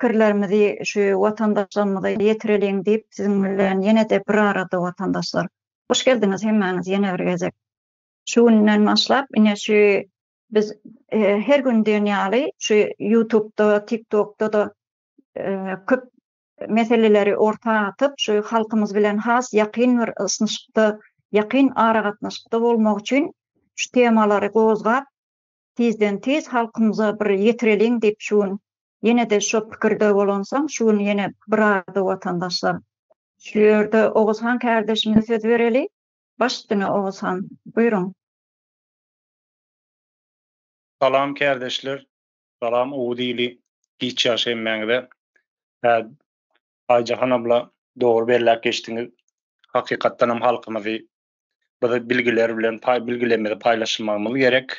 pikirlerimizi şu watandaşlarymyza ýetirelim diýip siziň bilen ýene de bir arada watandaşlar. Hoş geldiňiz hemmäňiz ýene bir gezek. Şu günden başlap ine şu biz her gün dünýäli şu YouTube'da, TikTok'da da köp meseleleri ortağa atıp şu halkymyz bilen has ýakyn bir ysnyşykda, ýakyn aragatnaşykda bolmak üçin şu temalary gozgap tezden tez halkymyza bir ýetirelim diýip şu ýene de şu pikirde bolansaň şu ýene bir arada watandaşlar. Şu ýerde Oguzhan kardeşimize söz bereli. Başdyna Oguzhan, buyurun. Salam kardeşler, salam Uğdili, hiç yaşayınmağında. Aycahan abla doğru berlek geçtiğiniz hakikattanım halkımızı bilgiler bilen bilgilerimizi paylaşılmamız gerek.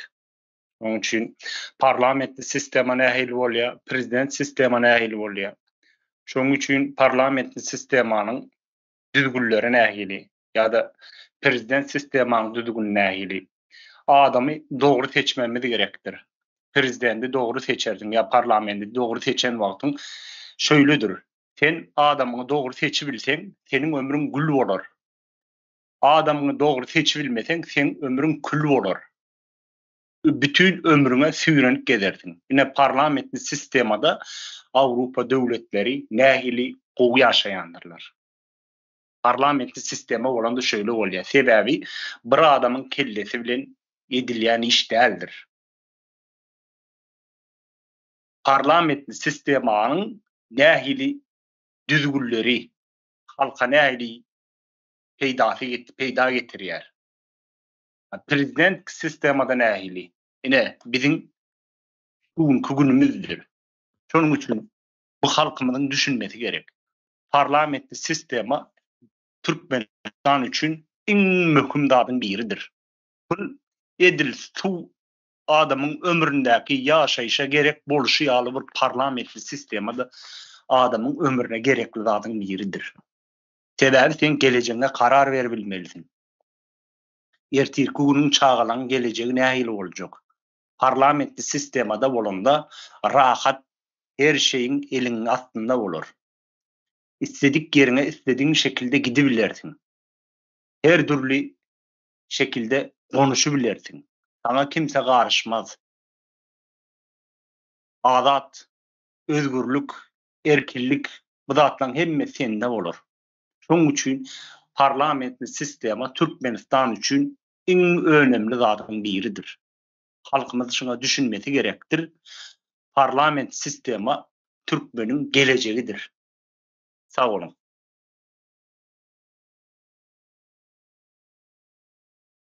Onun için parlamentli sistema nähil bolýa, prezident sistema nähil bolýa. Şoň üçin parlamentli sistemanyň düzgünleri nähili ýa-da prezident sistemanyň düzgün nähili. Adamy dogry seçmemiz gerekdir. Prezidenti dogry seçerdiň ýa parlamenti dogry seçen wagtyň şöýledir. Sen adamyny dogry seçip bilseň, seniň ömrüň gül bolar. Adamyny dogry seçip bilmeseň, sen ömrüň kül bolar. Bütün ömrüňe süýrenip gezerdiň. Ine parlamentli sistemada Awrupa döwletleri nähili gowy ýaşaýandyrlar. Parlamentli sistema bolanda şöyle bolýar. Sebebi bir adamyň kellesi bilen edilýän iş däldir. Parlamentli sistemanyň nähili düzgünleri halka nähili peýda getirýär. Prezident sistemada nähili. Ine biziň bugünkü günümizdir. Şonuň üçin bu halkymyzyň düşünmesi gerek. Parlamentli sistema Türkmenistan üçin iň möhüm dadyň biridir. Bu edil su adamyň ömründäki ýaşaýşa gerek boluşy ýaly bir parlamentli sistemada adamyň ömrüne gerekli zadyň biridir. Sebebi sen geleceğine karar verebilmelisin. Ertirki günüň çağılan geleceği nähili boljak. Parlamentli sistemada bolanda rahat her şeyin eliniň astynda bolar. İstedik yerine istediğin şekilde gidebilirsin. Her türlü şekilde konuşabilirsin. Sana kimse karışmaz. Azat, özgürlük, erkinlik bu zatlaryň hemme sende bolar. Şoň üçin parlamentli sistema Türkmenistan üçin iň önemli zadyň biridir. Halkymyz şuna düşünmesi gerektir. Parlament sistema Türkmeniň geleceğidir. Sağ olun.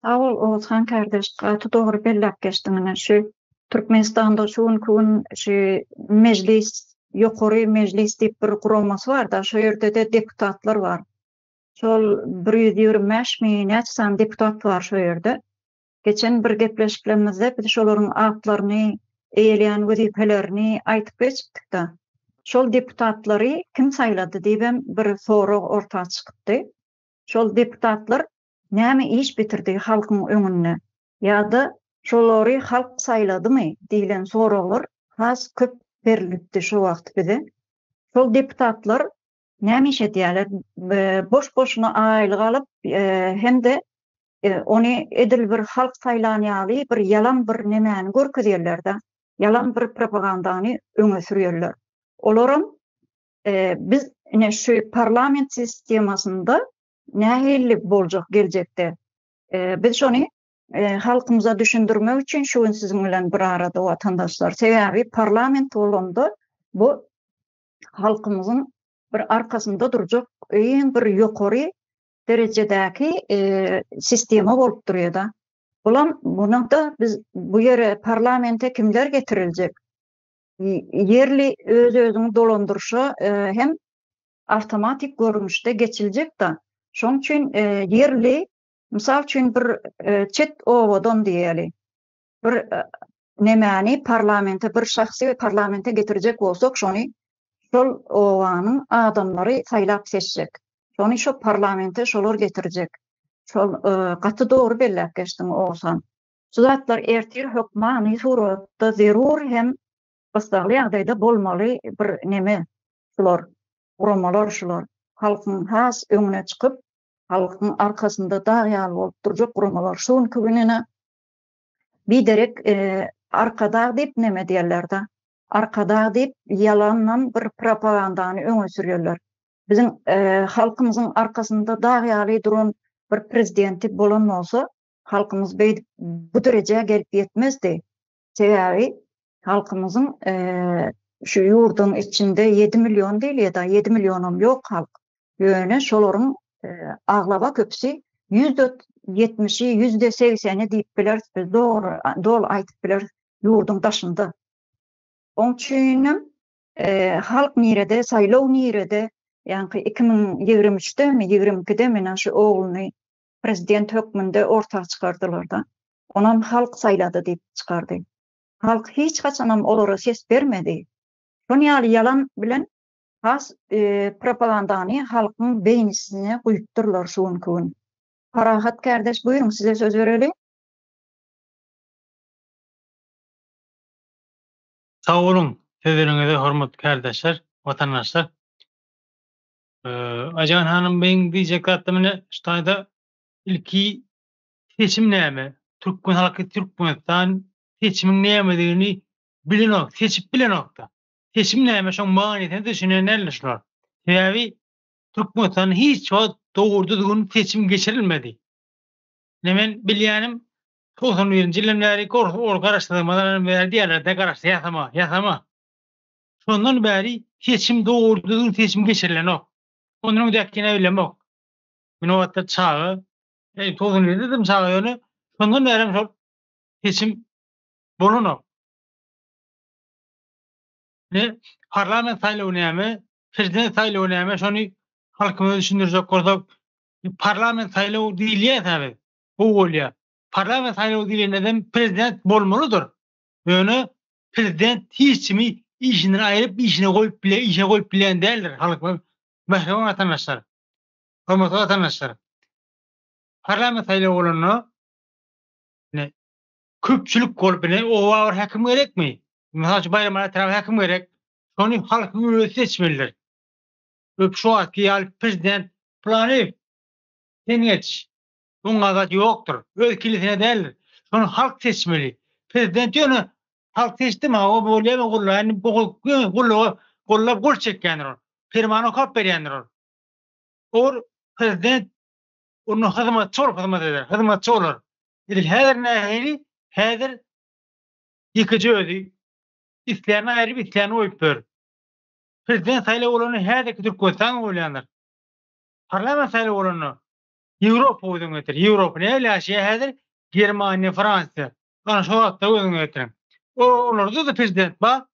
Sağ ol Oguzhan kardeş, gaty dogry bellek geçdiňine şu Türkmenistanda şuň şu meclis, ýokary meclis diýip bir guramasy bar da, şo ýerde de deputatlar bar. Şol 125 näçe deputat bar şo ýerde. Geçen bir gepleşiklerimizde biz şolaryň atlaryny, eýleýän wezipelerini aýtyp geçdik da. Şol deputatlary kim saýlady diýip bir sorag ortağa çykdy. Şol deputatlar näme iş bitirdi halkyň öňünde? Ýa-da şolary halk saýladymy diýilen soraglar has köp berilipdi şu wagt bize. Şol deputatlar näme iş edýärler? Boş-boşuna aýlyk alyp hem-de ony edil bir halk saýlanýaly bir yalan bir nemäni görkezýärler-de. Yalan bir propagandany öňe sürýärler. Olaryň biz ine şu parlament sistemasynda nähili boljak geljekde. Biz şonu halkymyza düşündirmek üçin şu siziň bilen bir arada watandaşlar. Sebebi parlament bolanda bu halkymyzyň bir arkasynda durjak iň bir ýokary derejedäki sistema bolup durýar da. Bunada biz bu ýere parlamente kimler getiriljek? Yerli öz-özüni dolandyrşa hem avtomatik görünüşde geçiljek da. Şoň üçin yerli, misal üçin bir çet owadan diýeli. Bir nemäni parlamente, bir şahsy parlamente getirjek bolsak, şonu şol owanyň adamlary saýlap seçjek. Şonu şu parlamente şolar getirjek. Şol gaty dogry bellek geçdiň Oguzhan. Şu zatlar ertir hökmany suratda zerur hem Bastaly ýagdaýda bolmaly bir neme şular, guramalar şular. Halkyň has öňüne çykyp, halkyň arkasynda daýal bolup durjak guramalar. Şoň köpüne bir derek arkada diýip neme diýerler da. Arkada diýip yalandan bir propagandany öňe sürýärler. Bizim halkymyzyň arkasynda daýaly duran bir prezidenti bolan bolsa, halkymyz bu derejeye gelip ýetmezdi. Sebäbi halkymyzyň şu ýurdun içinde 7 milyon değil ya da 7 milyonum yok halk. Ýöne şolaryň aglaba köpsi %70'i %80'i diýip biler, doğru aýtyp biler ýurdun daşynda. Oň üçin halk nirede, saýlaw nirede, ýani 2023'de mi 22'de mi şu ogluny prezident hökmünde ortağa çykardylar da. Onam halk saýlady diýip çykardy. Halk hiç kaçanam olara ses bermedi. Şonu yalan bilen has propagandany halkyň beýnisine guýupdyrlar şuň köň. Farahat kardeş, buyurun size söz verelim. Sağ olun, sözlerinize hormat kardeşler, vatandaşlar. Ajan hanım benim diyecek atımını ştayda ilki seçim näme? Türkmen halkı Türkmenistan seçimin näme bilen seçip bilen nokta. Seçim näme şoň maňysyny düşünenler şular. Sebäbi Türkmenistan hiç doğru düzgün seçim geçirilmedi. Nemen bilýänim 91-nji ýyllarda garaşdyrmadan berdi ýerlerde garaşdy ýasama. Şondan bäri seçim doğru düzgün seçim geçirilen ok. Onuň däkine bilemok. Mine wagtda çağı 91-de dedim çağı ýöne. Şondan bäri şol seçim bolanok. Ne parlament saýlawy näme, prezident saýlawy näme şonu halkyma düşündirjek bolsak parlament saýlawy diýilýär tabi. Bu bolýar. Parlament saýlawy diýilenden prezident bolmalydyr. Ýöne prezident hiç kimi işini aýryp işine goýup bilen däldir halkyma. Mährum vatandaşlar. Hormatly vatandaşlar. Parlament saýlawy bolany ne köpçülik bolup ne o wagtyr hakim gerekmi? Mesajy bayramana tarap hakim gerek. Şonu halkyň özü seçmelidir. Şu wagtky prezident plany teňeç. Oňa zat ýokdur. Öz kilisine däldir. Şonu halk seçmeli. Prezident ýöne halk seçdimi? O bolýarmy gullar? Bu gullap gol çekýändir. Fermany okap berýändir. Or prezident onu hyzmatçy eder. Hyzmatçy bolar. Edil häzir nähili? Häzir ýekeje özü islerini aýryp islerini goýup ber. Prezident saýlawy bolany häzirki Türkmenistan bolýandyr. Parlament saýlawy bolany Ýewropa özüň getir. Ýewropa näle ýaşaýar häzir? Germaniýa, Fransiýa. Ana şu wagtda özüň getir. Olarda da prezident bar.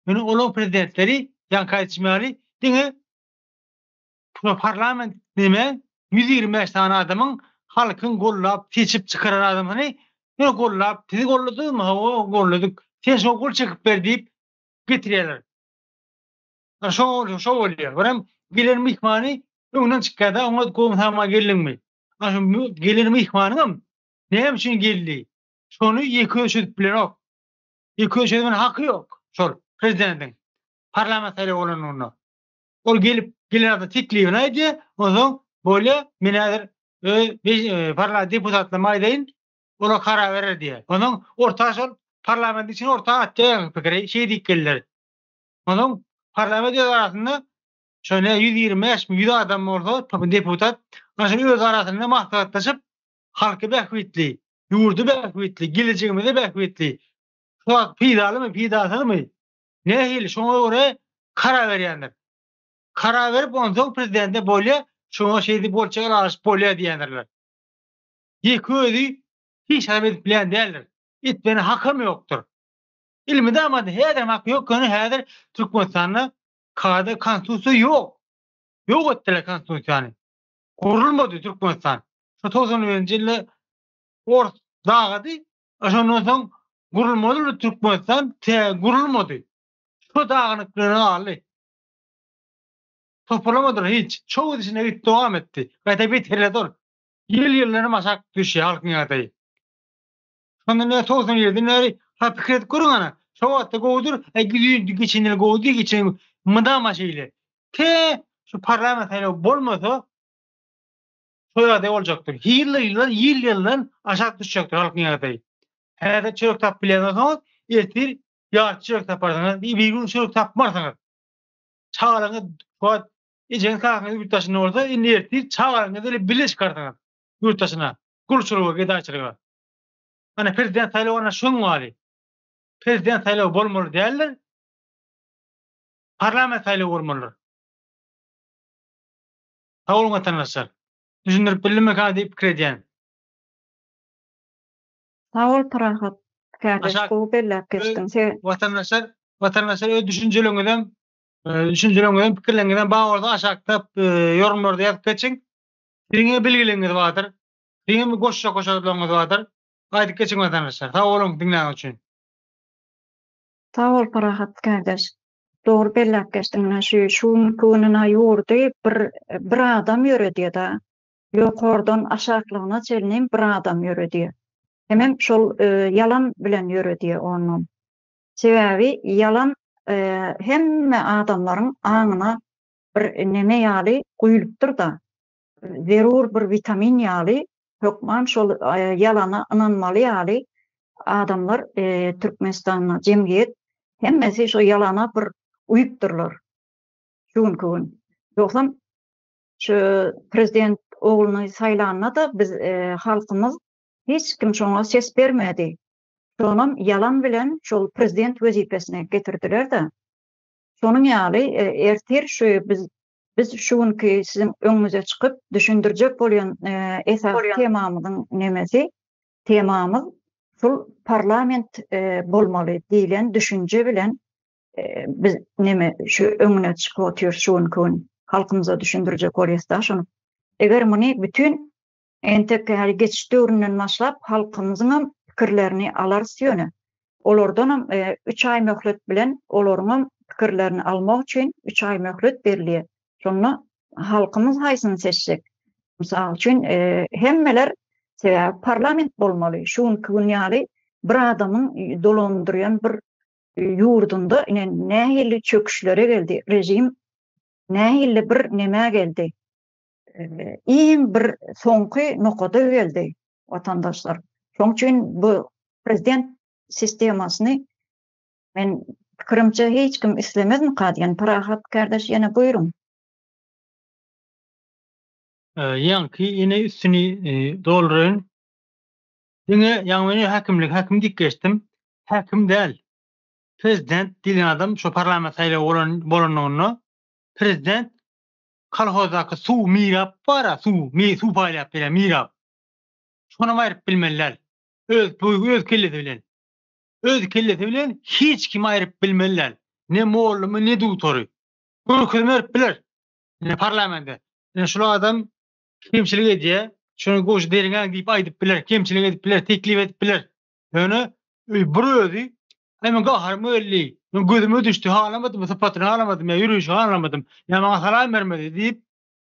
Ýöne olaň prezidentleri ýa kaýtmaly diňe parlament nime 125 tane adamın halkın gollap seçip çıkaran adamını ne gollap sizi golladı mı? O golladık. Sen şu gol çekip ver deyip getiriyorlar. Şu oluyor. Varam gelir mihmanı ondan çıkkada ona komutama gelin mi? Şu gelir mihmanım ne için geldi? Şonu yıkıyorsun bilen yok. Yıkıyorsun hakkı yok. Şol prezidentin. Parlamenteri olan onu. O gelip gelirde tikliyor neydi? O zaman böyle minadır parlament deputatla maydayın ona karar verir diye. Onun ortaşol parlament için orta attığı fikri şey dikkeller. Onun parlament arasında şöyle 125 100 adam orada deputat nasıl öz arasında maslahatlaşıp halkı bekvetli, yurdu bekvetli, geleceğimizi bekvetli. Şu pidalı mı pidasını mı? Ne hili şuna göre karar veriyenler. Karar verip ondan prezidente böyle şuna şeydi bolçalar arası bolya diýenler. Ýeködi hiç habet bilen däldir. Itmeni hakym ýokdur. Ilmide ama häzir hak ýok, köni häzir Türkmenistanda kayda konstitusiýa ýok. Ýok etdiler konstitusiýany. Gurulmady Türkmenistan. Şu 90-njy ýylda dağıdy. Şondan soň gurulmady Türkmenistan, gurulmady. Şu dağınyklygyny aldy. Topalamadır hiç. Çoğu dışına git devam etti. Gayda bitirler. Yıllarına masak düşüyor halkın yatayı. Sonra ne 97'den neri fikret kurun ana. Şoğatta gowdur, geçinil gowdu, geçin mıdama şeyle. Şu parlament hele bolmasa şoýada boljaktır. Yıllar aşağı düşecektir halkın ýagdaýy. Häze çörek tap bilen ertir ýa çörek taparsyňyz, bir gün çörek tapmarsyňyz. Çağalaňyz şoňa ejen kaňyz ýurtdaşyny bolsa, indi ertir çağalaňyz ele bile çykarsyňyz ýurtdaşyna. Gurçuluga, gedaçylyga. Ana prezident saýlawyna şoň wali. Prezident saýlawy bolmaly däldir. Parlament saýlawy bolmaly. Sağolun vatandaşlar. Düşündürüp bilmek diýip pikir edýän. Sağ ol Parahat kardeş, Aşağı- bu bellap geçtin. Vatandaşlar öz düşünjeleňizden pikirleňizden baglarda aşakda ýorumlarda ýazyp geçiň. Diňe bilgileriniz bardyr. Diňe goşuşadylaryňyz bardyr. Gaýdyp geçiň vatandaşlar. Sağ olun dinleýän üçin. Sağ ol Parahat kardeş. Doğru bellap geçtin. Şuň kununa ýurdy bir adam ýöredi da. Ýokardan aşaklygyna çelinen bir adam ýöredi. Hemem şol yalan bilen ýöredi onun. Sebäbi yalan hemme adamlaryň aňyna bir neme ýaly guýulypdyr da. Zerur bir vitamin ýaly, hökman şol yalana inanmaly ýaly adamlar Türkmenistanyň jemgyýet hemmesi şo yalana bir uýupdyrlar. Şuň gün. Ýoksam şu prezident ogluny saýlanyna da biz halkymyz hiç kim şoňa ses bermedi. Şonam yalan bilen şol prezident wezipesine getirdiler de. Şonuň ýaly ertir şu biz şuňky sizin öňüňize çykyp düşündirjek bolýan esas temamyzyň nemesi, temamyz şol parlament bolmaly diýilen düşünje bilen biz neme şu öňüne çykyp otur şuň gün halkymyza düşündirjek bolýarsa şonu. Eger muny bütün entek geçiş döwründen başlap halkymyzyň pikirlerini alarsýony. Olardan 3 ay möhlet bilen olaryň pikirlerini almak üçin 3 ay möhlet berilýär. Şonu halkymyz haýsyny seçjek. Mysal üçin hemmeler parlament bolmaly. Şuň gün ýaly bir adamyň dolandyrýan bir ýurdunda nähili çöküşlere geldi. Rejim nähili bir neme geldi. İyim bir soňky nokada geldi vatandaşlar. Şoň üçin bu prezident sistemasyny men pikirimçe hiç kim islemezmi kadyan? Parahat kardeş yana buyurun. Yankı yine üstünü doldurun. Yine yani hakim dik geçtim. Hakim değil. Prezident dilen adam şu parlament saýlawy bolanlygyny prezident kolhozaky su mirap bara su paýlap beren mirap. Şonu aýryp bilmeliler. Öz kelleti bilen hiç kim aýryp bilmeliler. Ne moğlumy ne dutory. Bunu kömer biler. Ne parlamente. Ne şu adam kimçilik edýär. Şonu goş deriňe diýip aýdyp biler. Kimçilik edip biler, teklip edip biler. Ýöne bir özi hemen gahar mölli. Gözüme düştü, halamadım, sapatını halamadım, yürüyüşü halamadım. Ya bana salam vermedi diýip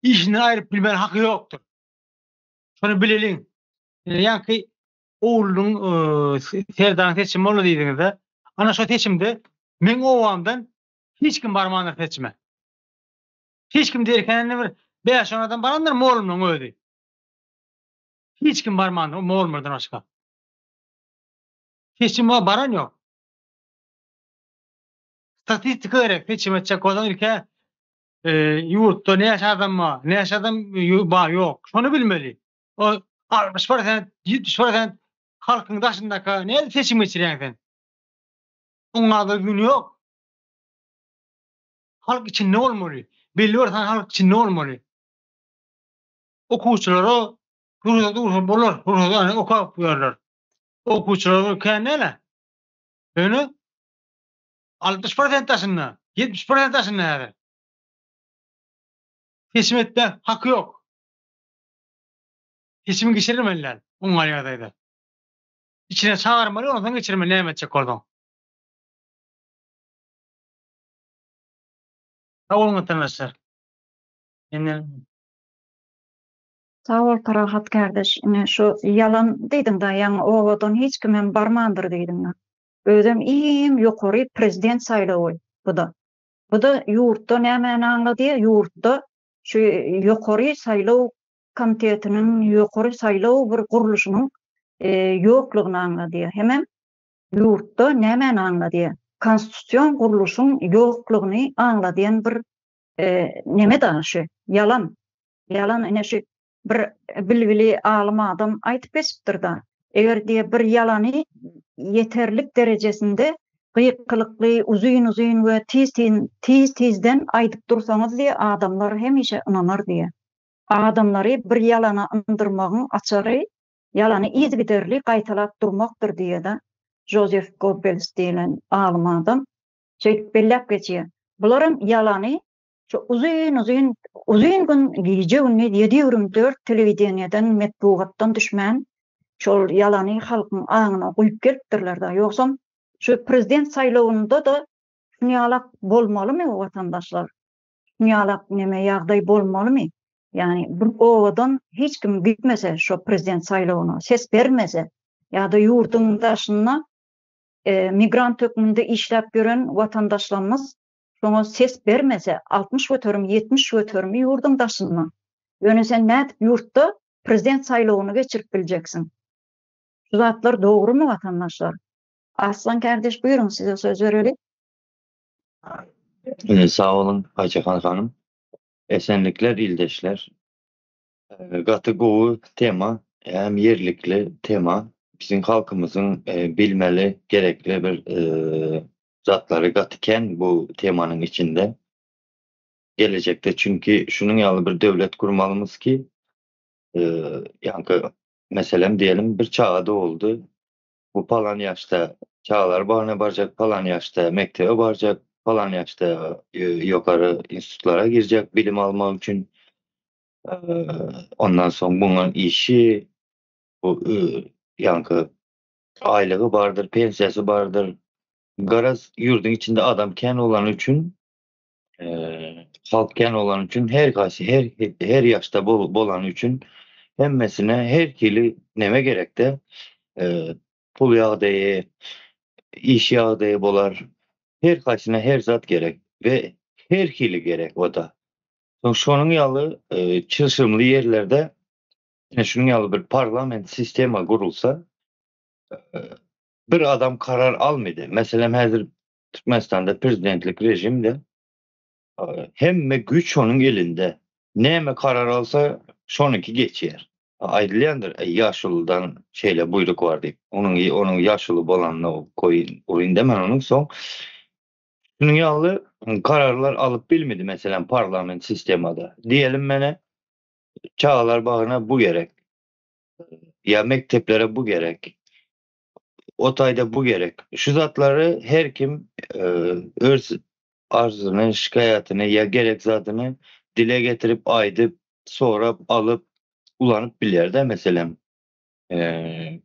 işini aýryp bilmen haky ýokdur. Şonu bileliň. Yani oğlunun serdan seçimi bolu diýdiňiz de. Ana şu seçimde men owamdan hiç kim barmanlar seçme. Hiç kim derken bir 5 adam baranlar moğlumdan ödi. Hiç kim barmanlar moğlumdan başka. Seçim baran yok. Statistika gerek seçim etjek olan ülke yurtda ne yaşadam ne yaşadam yok. Şonu bilmeli. O 60%, 70% halkyň daşyndaky ne seçim geçirýän sen? Oňa gün yok. Halk için ne olmaly? Belli bolsan halk için ne olmaly? Okuwçylara dursa bolar, dursa okap ýerler. Okuwçylara kenele? Öňe 60% daşynda, 70% daşynda. Seçim etme hakkı yok. Seçimi geçirmeliler. Oňa ýagdaýda. İçine çağırmaly, ondan geçirmeli näme etjek ordan. Sağ olun vatandaşlar. Sağ ol Parahat kardeş. Şu yalan diýdim da, ýa owadan hiç kim barmandyr diýdim. özüm iýim ýokary prezident saýlawy bu da. Bu da ýurtda näme anlady? Ýurtda şu ýokary saýlaw komitetiniň ýokary saýlaw bir guruluşynyň ýoklugyny anlady. Hemem ýurtda näme anlady? Konstitusiýon guruluşynyň ýoklugyny anladyan bir näme daşy? Yalan. Yalan ene şu bir bilgili alim adam aýtyp geçipdir da. Eger diýe bir ýalany yeterlik derejesinde gıýıklykly, uzun we tizden aýdyp dursaňyz diýe adamlar hemişe inanar diýe. Adamlary bir ýalana ındyrmagyň açary ýalany izgiderli gaýtalap durmakdyr diýe da Joseph Goebbels diýilen alim adam şeýip bellep geçýär. Bularyň ýalany şu uzun gün gece 7/24 telewiziýadan metbugatdan düşmän şol ýalany halkyň aňyna guýup gelipdirler da. Ýoksam şu prezident saýlawynda da ýalak bolmalymy watandaşlar? Ýalak näme ýagdaý bolmalymy? Yani bir owadan hiç kim gitmese şu prezident saýlawyna ses bermese ýa-da ýurtyň daşyna migrant hökmünde işläp gören watandaşlarymyz şoňa ses bermese 60 götürüm 70 götürüm ýurtyň daşyna. Ýöne sen nädip ýurtda prezident saýlawyny geçirip biljeksin? Şu zatlar dogrymy watandaşlar? Aslan kardeş buyurun size söz verelim. Sağ olun Ayçakan hanım. Esenlikler, ildeşler. Gatı gowy tema, hem yerlikli tema. Bizim halkımızın bilmeli, gerekli bir zatları gatıken bu temanın içinde. Gelecekte çünkü şunun ýaly bir devlet kurmalymyz ki yankı meselem diyelim bir çağda oldu. Bu palan yaşta çağlar barına baracak, palan yaşta mektebe baracak, palan yaşta yukarı institutlara girecek bilim almak için. Ondan sonra bunun işi bu yankı aylığı bardır, pensiyası bardır. Garaz yurdun içinde adam ken olan için halk ken olan için her yaşta bolan için hemmesine her kili neme gerek de pul ýagdaýy, iş ýagdaýy bolar. Her kaçına her zat gerek ve her kili gerek o da. Şonun ýaly çylşymly ýerlerde şunun ýaly bir parlament sistema gurulsa bir adam karar almadı. Mesela häzir Türkmenistan'da prezidentlik rejimde hemme güç onun elinde. Näme karar alsa şonunki geçýär. Aýdylýandyr ýaşylydan şeýle buyruk var diýip. Onun ýaşyly bolanyna koyun demen onun soň. Şunun ýaly kararlar alıp bilmedi mesela parlament sistemada. Diyelim mene çağlar bağına bu gerek. Ya mekteplere bu gerek. Otayda bu gerek. Şu zatları her kim öz arzuny, şikayatyny ya gerek zatını dile getirip aýdyp sonra alıp ulanıp bilýär de mesela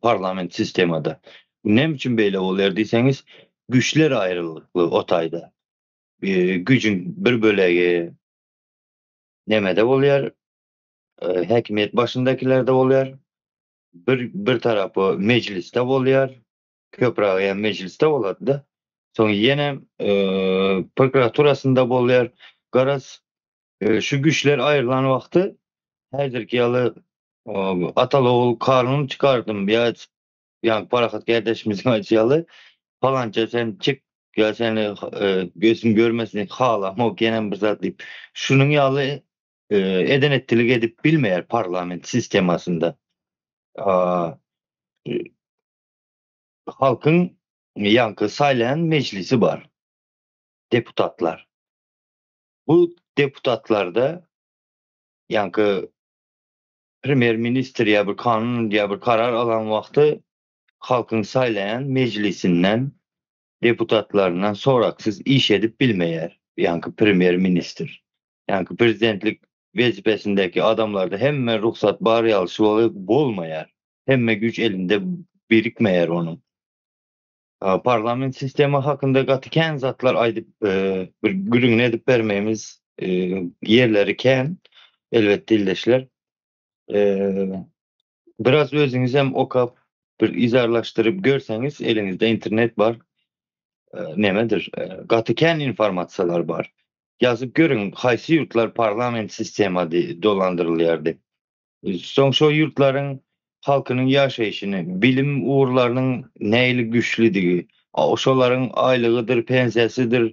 parlament sistemada. Ne için beýle bolýar diýseňiz güçler ayrılıklı otayda. Gücün bir bölegi nemede bolýar? Häkimiýet başındakilerde bolýar. Bir tarapy mecliste bolýar. Köprägi mecliste bolady da. Soň ýene prokuraturasynda bolýar. Garaz şu güçler aýrylan wagty häzirki ýaly Atalogul kanun çıkardım yani parahat kardeşimizin açıyalı falanca sen çık ya seni gözün görmesini halam o gene bir zat deyip şunun ýaly edenettilik edip bilmeýär parlament sistemasında halkın yankı saýlayan meclisi var, deputatlar. Bu deputatlarda yankı premier minister ya bir kanun ya bir karar alan wagty halkın saýlayan meclisinden deputatlarından soraksız iş edip bilmeýär. Yankı premier minister. Yankı prezidentlik wezipesindeki adamlarda hemme ruhsat bary alyşy bolmaýar. Hemme güç elinde birikmeýär onun. Parlament sistemi hakynda gatyken zatlar aýdyp bir gürüň edip bermemiz yerleri ken elbetde ildeşler. Biraz özünüz hem okap bir izarlaştırıp görseňiz elinizde internet var. nemedir? Gatyken informasiyalar bar. Yazıp görün, haýsy ýurtlar parlament sistemady dolandyrylýardy. Soň şo ýurtlaryň halkynyň ýaşaýyşyny, bilim uğurlarynyň näili güçlidigi, şolaryň aýlygydyr, pensiýasydyr,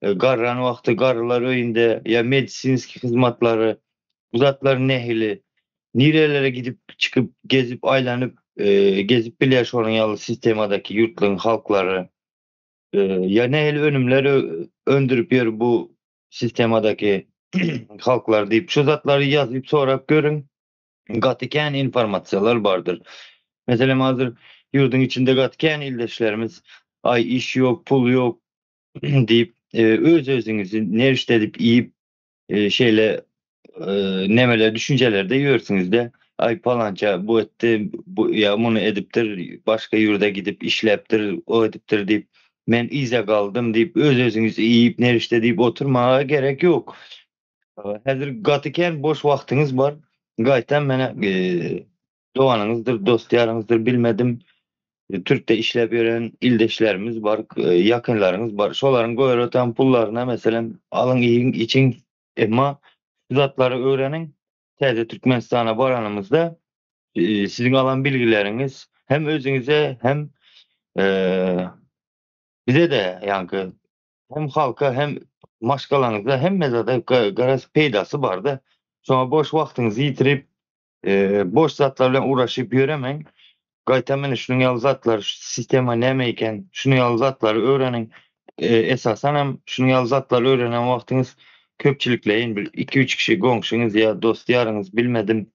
garran wagty garrylar öýünde ýa medisinski hyzmatlary, bu zatlar nähili, nirelere gidip çıkıp gezip aýlanyp, gezip bilýär ýaly sistemadaky ýurtlaryň halklary, ýa nähili önümler öndürüp ýör bu sistemadaky halklar diýip şu zatlary ýazyp sorap görüň. Gatyken informasiyalar bardır. Mesela hazır yurdun içinde gatyken ildeşlerimiz ay iş yok, pul yok deyip öz özünüzü nerişte edip iyip şeyle nemele düşüncelerde yiyorsunuz da ay palanca bu etti bu ya bunu ediptir başka yurda gidip işleptir o ediptir deyip men ize kaldım deyip öz özünüzü iyip nerişte deyip oturmaya gerek yok. Hazır gatyken boş vaktiniz var. Gaýtan mene doganыңızdır, dostlarınızdır bilmedim. Türk'te işlep ýören ildeşlerimiz var, yakınlarınız var. Şolaryň goýratan pullaryna meselem alın için emma zatları öğrenin. Täze Türkmenistana baranymızda sizin alan bilgileriniz hem özüňize hem bize de yankı hem halka hem maşgalaňyzda hem mezada garaz peýdasy barda. Şoňa boş wagtyňyzy ýitirip boş zatlar bilen uğraşyp ýöremeň. Gaýtan mene şunuň ýaly zatlar sistema näme eken, şunuň ýaly zatlary öğrenin. Esasan hem şunuň ýaly zatlary öğrenen wagtyňyz köpçülikleýin bir 2-3 kişi goňşuňyz ýa dost ýaryňyz bilmedim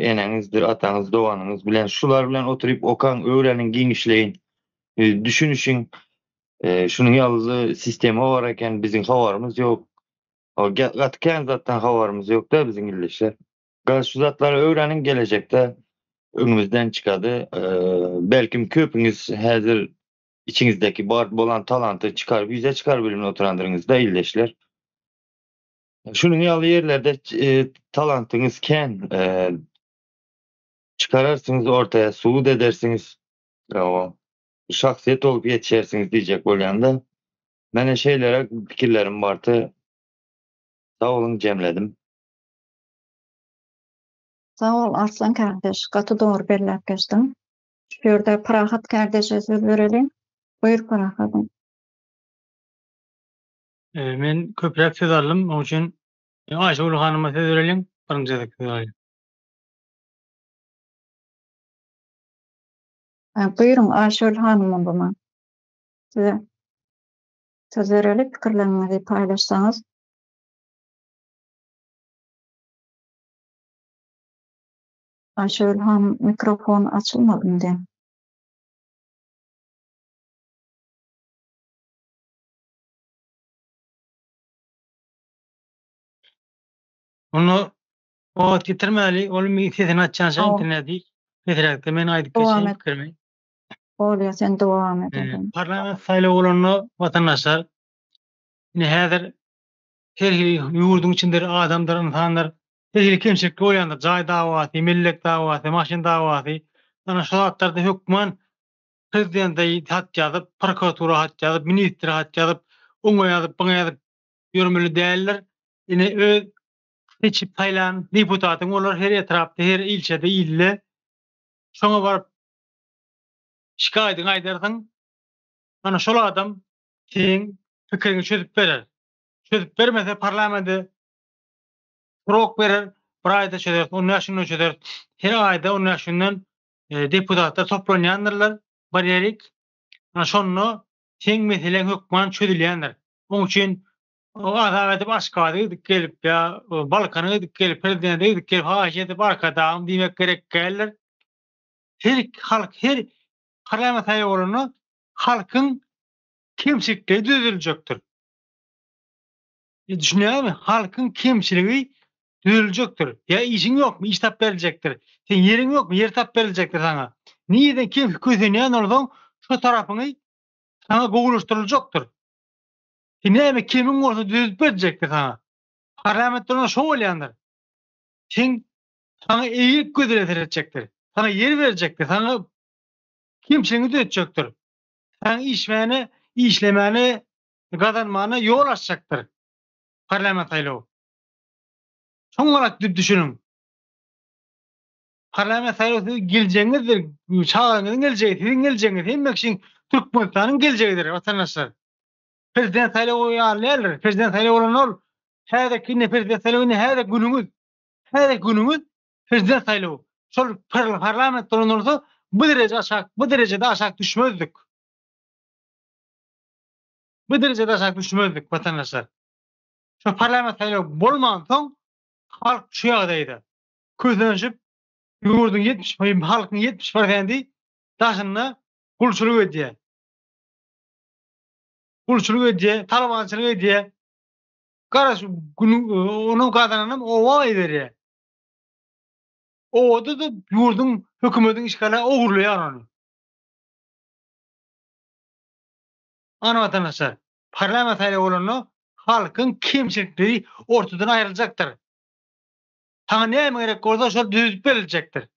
eneňizdir, ataňyz, dowanyňyz bilen şular bilen oturup okan öğrenin, giňişleýin. Düşünüşiň şunuň ýaly sistema bar eken biziň habarymyz ýok. Gatyken zatdan habarymyz ýok da biziň ildeşler. Gaz şu zatlary öğrenin gelecekde önümüzden çıkadı. Belkim köpüňiz häzir içiňizdeki bar bolan talanty çıkarıp ýüze çıkar bilimini oturandyryňyzda ildeşler. Şunuň ýaly ýerlerde talantyňyz ken çıkararsyňyz ortaya, suwud edersiňiz. Şahsiýet olup ýetişersiňiz diýjek bolýanda. Mene şeýlere pikirlerim bardy. Sağ olun, jemledim. Sağ ol Arslan kardeş, gaty dogry belläp geçdiň. Şu ýerde Parahat kardeşe söz berelim. Buyur Parahat'ım. Men köpräk söz aldım, onuň üçin Aýşegül hanyma söz berelim, birinji söz alayım. Buyurun Aýşegül hanymam buma. Size söz berelim, pikirlerinizi paýlaşsaňyz. Aýşegül hanım mikrofon açylmady indi. Onu o titirmeli, onu sesini açansa Tamam. interneti getirekde men aýdyp Dowam geçeyim et. pikirimi. Bolýar, sen dowam et. Parlament saýlaw bolany watandaşlar ine häzir her ýurdun içinde adamlar, insanlar her kimçilik bolýanlar, jaý dawaty, millet dawaty, maşyn dawaty. Ana şu zatlarda hökmen prezidente hat ýazyp, prokuratura hat ýazyp, ministre hat ýazyp, oňa ýazyp, buňa ýazyp ýörmeli däller. Ine öz seçip taýlan deputatyň olar her etrapda, her ilçede ille. Şoňa baryp şikaýatyň aýdarsyň. Ana şol adam seň pikirini çözüp berer. Çözüp bermese parlamente rok berer, bir aýda çözer, onu ýaşyny çözer. Her aýda onu ýaşyndan deputatlar toplanýandylar, barýarik. Ana şonu seň meseleň hökmen çözülýändir. Onuň üçin o adam edip aşkady edip gelip ýa Balkany edip gelip prezidente edip gelip haýy edip arkadaşym diýmek gerek geller. Her halk, her parlament aýagyny halkyň kemçilikleri düzeljekdir. Düşünýärmi? Halkyň kemçiligi düzeljekdir. Ya işiň ýokmy? İş tap berilejekdir. Sen ýeriň ýokmy? Yer tap berilejekdir sana. Niýeden kim közenýän bolsaň, şu tarapyny sana gowulaşdyryljakdyr. Sen näme kimiň bolsa düzelip berijekdir sana. Parlamentde şo bolýandyr. Sen sana eýik gözle edecekdir. Sana yer verecekdir. Sana kimçiliğini düzeltecekdir. Sen işmeni işlemeni kazanmana yol açacaktır. Parlament saylow. Şoň olarak düşünün. Parlament saylowy geljeňizdir, çağaňyzyň geljeği, sizin geljeğiňiz, hemmekiň Türkmenistanyň geljeğidir, watandaşlar. Prezident saylowy ýalylar, prezident saylowy bolan ol. Häzirki prezident saylowy häzir günümüz prezident saylowy. Şol parlament bolan bu derejede aşak düşmezdik. Bu derejede aşak düşmezdik watandaşlar. Şu parlament saylowy bolman soň halk şu ýagdaýda közlenşip ýurdun 70 halkyň 70% daşyna gulçuluk edýär. Gulçuluk edýär, talabançylyk edýär. Garaş onu kazananam owa eder. O da ýurdun hökümetiň işgala ogurlaýar onu. Ana watandaşlar, parlament saylowy bolany halkyň kemçilikleri ortadan aýryljakdyr. Taňa näme gerek bolsa şol düzüp berilejekdir.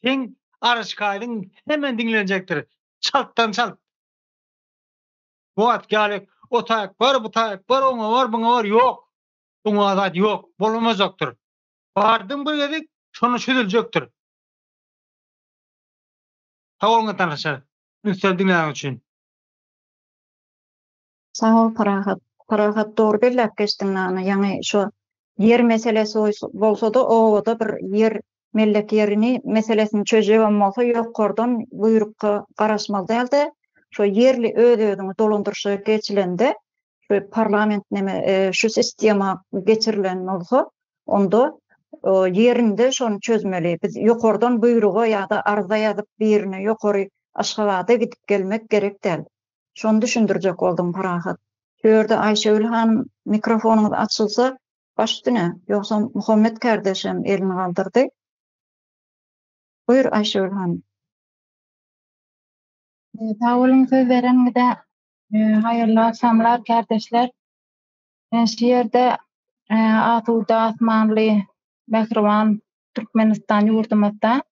Teň araşkaýdyň hemen dinlenjekdir. Çaltdan çalt. Bu atgalyk, o taýak bar, bu taýak bar, oňa bar, buňa bar, ýok. Buňa azat ýok, bolmajakdyr. Bardym bir gedik, şonu çözeljekdir. Sag ol watandaşlar, ünsel dinleýän üçin. Sağ ol Parahat doğru belläp geçdiň näme, ýani şu yer meselesi bolsa-da o da bir yer mellek yerini meselesini çözüp bolmasa ýokardan buyrukka garaşmaly däldi. Şu yerli ödödüňi dolandyrşy geçilende şu parlament näme şu sistema geçirilen bolsa onda yerinde şonu çözmeli. Biz ýokardan buyruga ýa-da arza ýazyp birine ýokary Aşgabatda gidip gelmek gerek däl. Şonu düşündirjek boldum Parahat. Şöýerde Aýşegül hanym mikrofonuňyz açylsa başdyna, ýoksa Muhammed kardeşim elini galdyrdy. Buyur Aýşegül hanym. Sağ olun sözlerinize hayırlı akşamlar kardeşler. Şiirde Atuda Asmanlı Behriwan Türkmenistan ýurdumyzda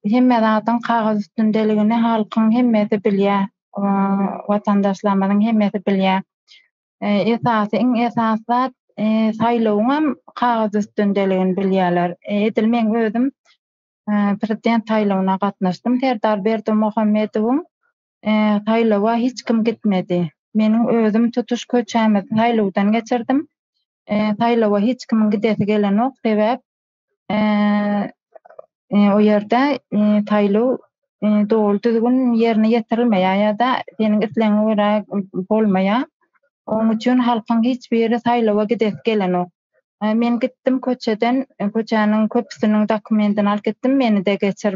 hemme zatın kagaz üstündeligini halkyň hemmesi bilýär. Watandaşlarymyzyň hemmesi bilýär. Esasat saýlawyň kagaz üstündeligini bilýärler. Edilmeň özüm prezident saýlawyna gatnaşdym. Serdar Berdimuhammedowyň saýlawa hiç kim gitmedi. Meniň özüm tutuş köçämi saýlawdan geçirdim. Saýlawa hiç kim gidesi gelenok sebäp o ýerde saýlaw doğru düzgün yerine getirilmeýär ýa-da seniň isleňe görä bolmaýar. Onuň üçin halkyň hiç biri saýlawa gidesi gelenok. Men gittim köçeden, köçäniň köpüsiniň dokumentini alyp gittim, meni de geçir,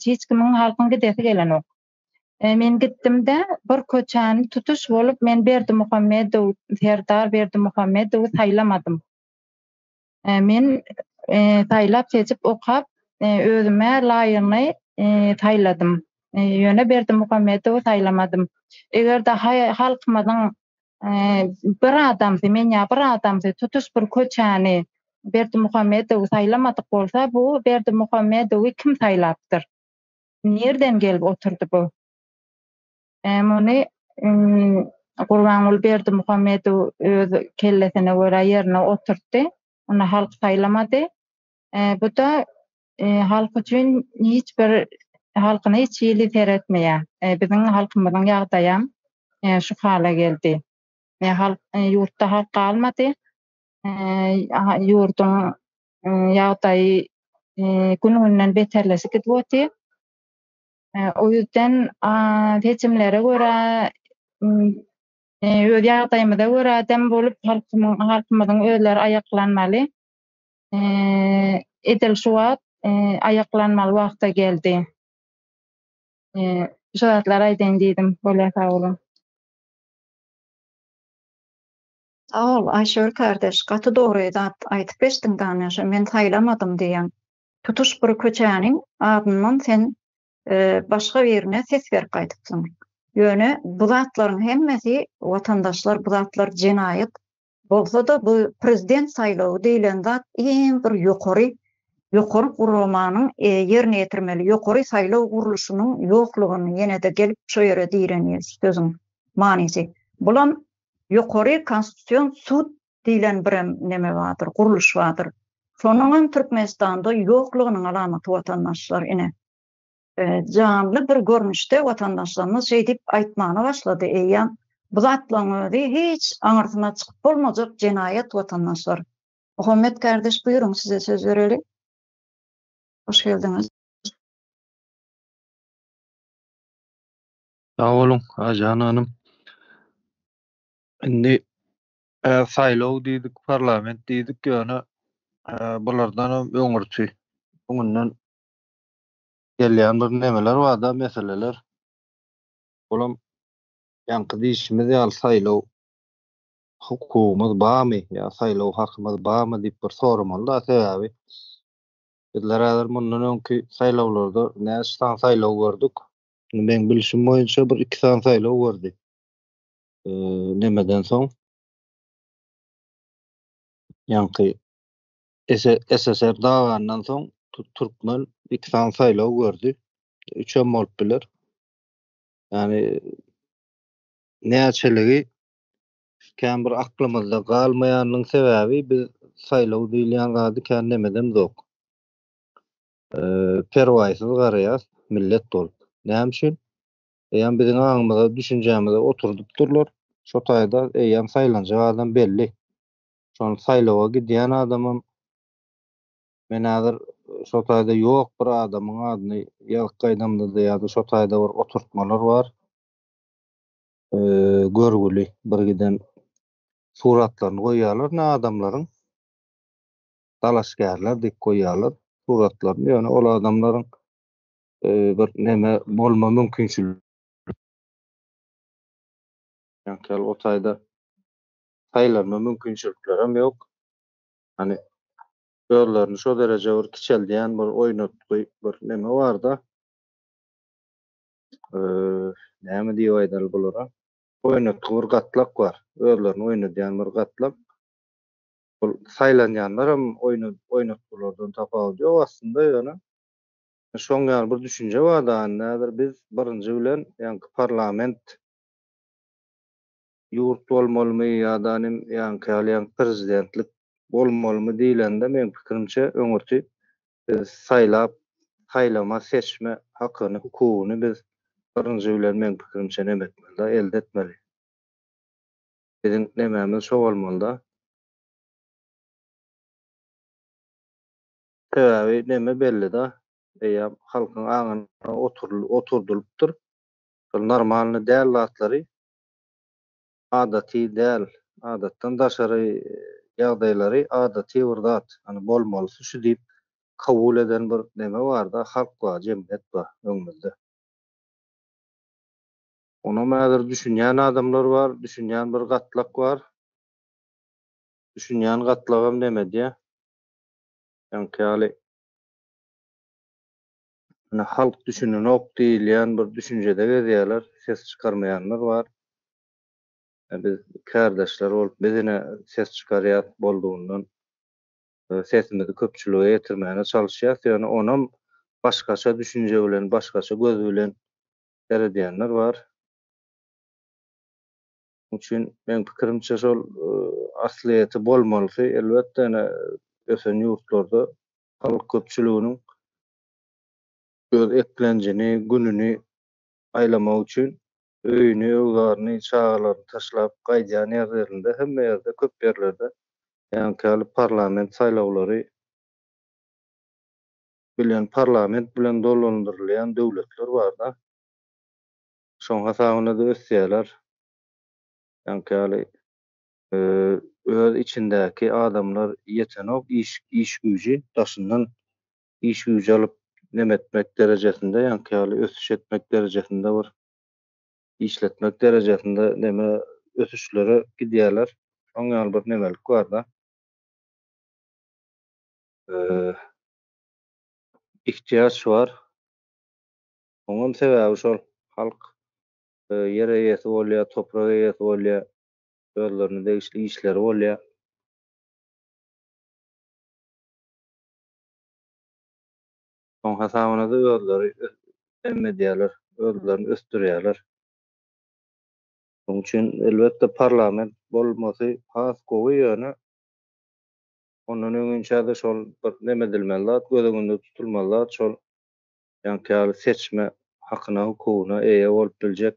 hiç kimiň halkyň gidesi gelenok. Men gitdim-de bir köçäni tutuş bolup men Berdimuhammedow, Serdar Berdimuhammedow saýlamadym. Men saýlap seçip okap özüme laýyny saýladym. Ýöne Berdimuhammedow saýlamadym. Eger daha halkymyzyň bir adamsy, men ýa bir adamsy tutuş bir köçäni Berdimuhammedow saýlamadyk bolsa, bu Berdimuhammedowy kim saýlapdyr? Nerden gelip oturdy bu? Muny Gurbanguly Berdimuhammedow öz kellesine görä ýerine oturtdy. Onu halk saýlamady. Bu da halk üçin hiç bir halkyny hiç ýyly seretmeýär. Biziň halkymyzyň ýagdaýam şu hala geldi. Halk ýurtda halk galmady. Ýurdun ýagdaýy gün-günden beterleşip gitýär. O yüzden seçimlere göre öz ýagdaýymyza göre dem bolup halkymyzyň özleri ayaklanmaly. Edil şu wagt ayaklanmaly wagta geldi. Şu zatlara aýdyn diýdim, bolýar sağ olun. Sağ ol Aýşegül kardeş, gaty dogry aýtyp geçdiň danyşy, men saýlamadym diýen. Tutuş bir köçäniň adyndan sen başga birine ses berip gaýdypsyň. Ýöne bu zatlaryň hemmesi watandaşlar, bu zatlar jenaýat bolsa da bu prezident saýlawy diýilen zat iň bir ýokary ýokary gurulmanyň ýerine ýetirmeli, ýokary saýlaw gurulşynyň ýoklugyny ýene-de gelip şo ýere diýrenýär sözüň manysy. Bulam ýokary konstitusiýon sud diýilen bir neme bardyr, guruluş bardyr. Şonuň Türkmenistanda ýoklugynyň alamaty watandaşlar ine. Canly bir görnüşde watandaşlarymyz şey diýip aýtmana başlady. Eýýan bu zatlaňy hiç aňyrtyna çykyp bolmajak jenaýat watandaşlar. Muhammed kardeş buyurun size söz verelim. Hoş geldiniz. Sağ olun Ajan Hanım. Indi saýlaw diýdik, parlament diýdik ýöne bulardan öňürçi. Bundan gelýän bir nemeler bar-da, meseleler. Bulam ýanky diýişimiz ýaly saýlaw hukumymyz barmy, ýa saýlaw hakymyz barmy diýip bir soramaly da sebäbi. Bizler häzir mundan öňki saýlawlarda näçe saýlaw gördük. Men bilişim boýunça bir 2 san saýlaw gördi. Nemeden soň ýanky SSR dagandan soň Türkmen 2 san saýlaw gördü. 3 bolup biler. Yani näçeligi kän bir aklymyzda galmaýanyň sebäbi biz saýlaw diýilýän zady kän nemeden zok. Perwaýsyz garaýas millet bolup. Näme üçin? Eýan biziň aňymyza, düşünjämize oturdupdyrlar. Şo taýda eýan saýlanjak adam belli. Şol saýlawa gidýän adamym men häzir şo taýda ýok bir adamyň adyny ýalykaýdamda ýa-da şo taýda bir oturtmalar bar. Görgüli bir giden suratlaryny goýýarlar ne adamlaryň. Dalaşgärler diýip goýýarlar suratlaryny. Ýöne ol adamlaryň bir neme bolma mümkinçiligi. Ýa-ni o taýda saýlanma mümkinçilikleri hem ýok. Hani gözlerini şo derece bir kiçeldiýän bir oýnatgy bir neme bar-da. Näme diýip aýdal bulara? Oýnatgy bir gatlak bar. Özlerini oýnadýan bir gatlak. Bu saýlanýanlar hem oýnatgylardan tapawut ýok aslında ýöne. Şoň ýaly bir düşünje bar-da. Näder biz birinji bilen ýanky parlament ýurt bolmalymy ýa-da ýanky prezidentlik bolmalymy diýilende men pikirimçe öňürçi saýlama, seçme hakyny, hukugyny biz birinji bilen men pikirimçe neme etmeli, elde etmeli. Bizim nememiz şo bolmaly da. Sebäbi neme belli da. Eýa halkyň aňyna oturdulupdyr. Şol normalny däl zatlary adaty däl, adatdan daşary ýagdaýlary adaty bir zat. Hani bolmalysy şu diýip kabul eden bir neme bar-da, halk bar, jemgyýet bar öňümizde. Onu mäzir düşünýän adamlar bar, düşünýän bir gatlak bar. Düşünýän gatlagam neme diýe? Ýanky halk düşünenok diýilýän bir düşünjede gezýärler, ses çykarmaýanlar bar. Biz kardeşler bolup bizine ses çykarýar boldugundan sesimizi köpçülige ýetirmäne çalyşýar. Ýöne onam başgaça düşünje bilen, başgaça göz bilen seredýänler bar. Üçin men pikirimçe şol asliýeti bolmaly. Elbetde ösen ýurtlarda halk köpçüliginiň göz eklenjini, gününi aýlamak üçin öýüni, öwgaryny, çagalaryny taşlap gaýdýan ýerlerinde hemme ýerde köp ýerlerde ýanky parlament saýlawlary bilen parlament bilen dolandyrylýan döwletler bar-da. Şoň hasabyna da ösýärler. Ýanky öz içindäki adamlar ýetenok iş güýji daşyndan iş güýji alyp nemetmek derejesinde ýanky ösüş etmek derejesinde bir işletmek derejesinde neme ösüşlere gidýärler. Şoň ýaly bir nemelik bar-da. İhtiýaç bar. Oňam sebäbi şol halk ýer eýesi bolýar, toprak eýesi bolýar, özlerini degişli işleri bolýar. Son hasabyna da özleri emmediýärler, özlerini östürýärler. Onun üçin elbetde parlament bolmasy has gowy ýöne ondan öňünçe şol bir neme edilmeli, gözüňde tutulmaly, şol ýa-ni seçme hakyna, hukukuna eýe bolup biljek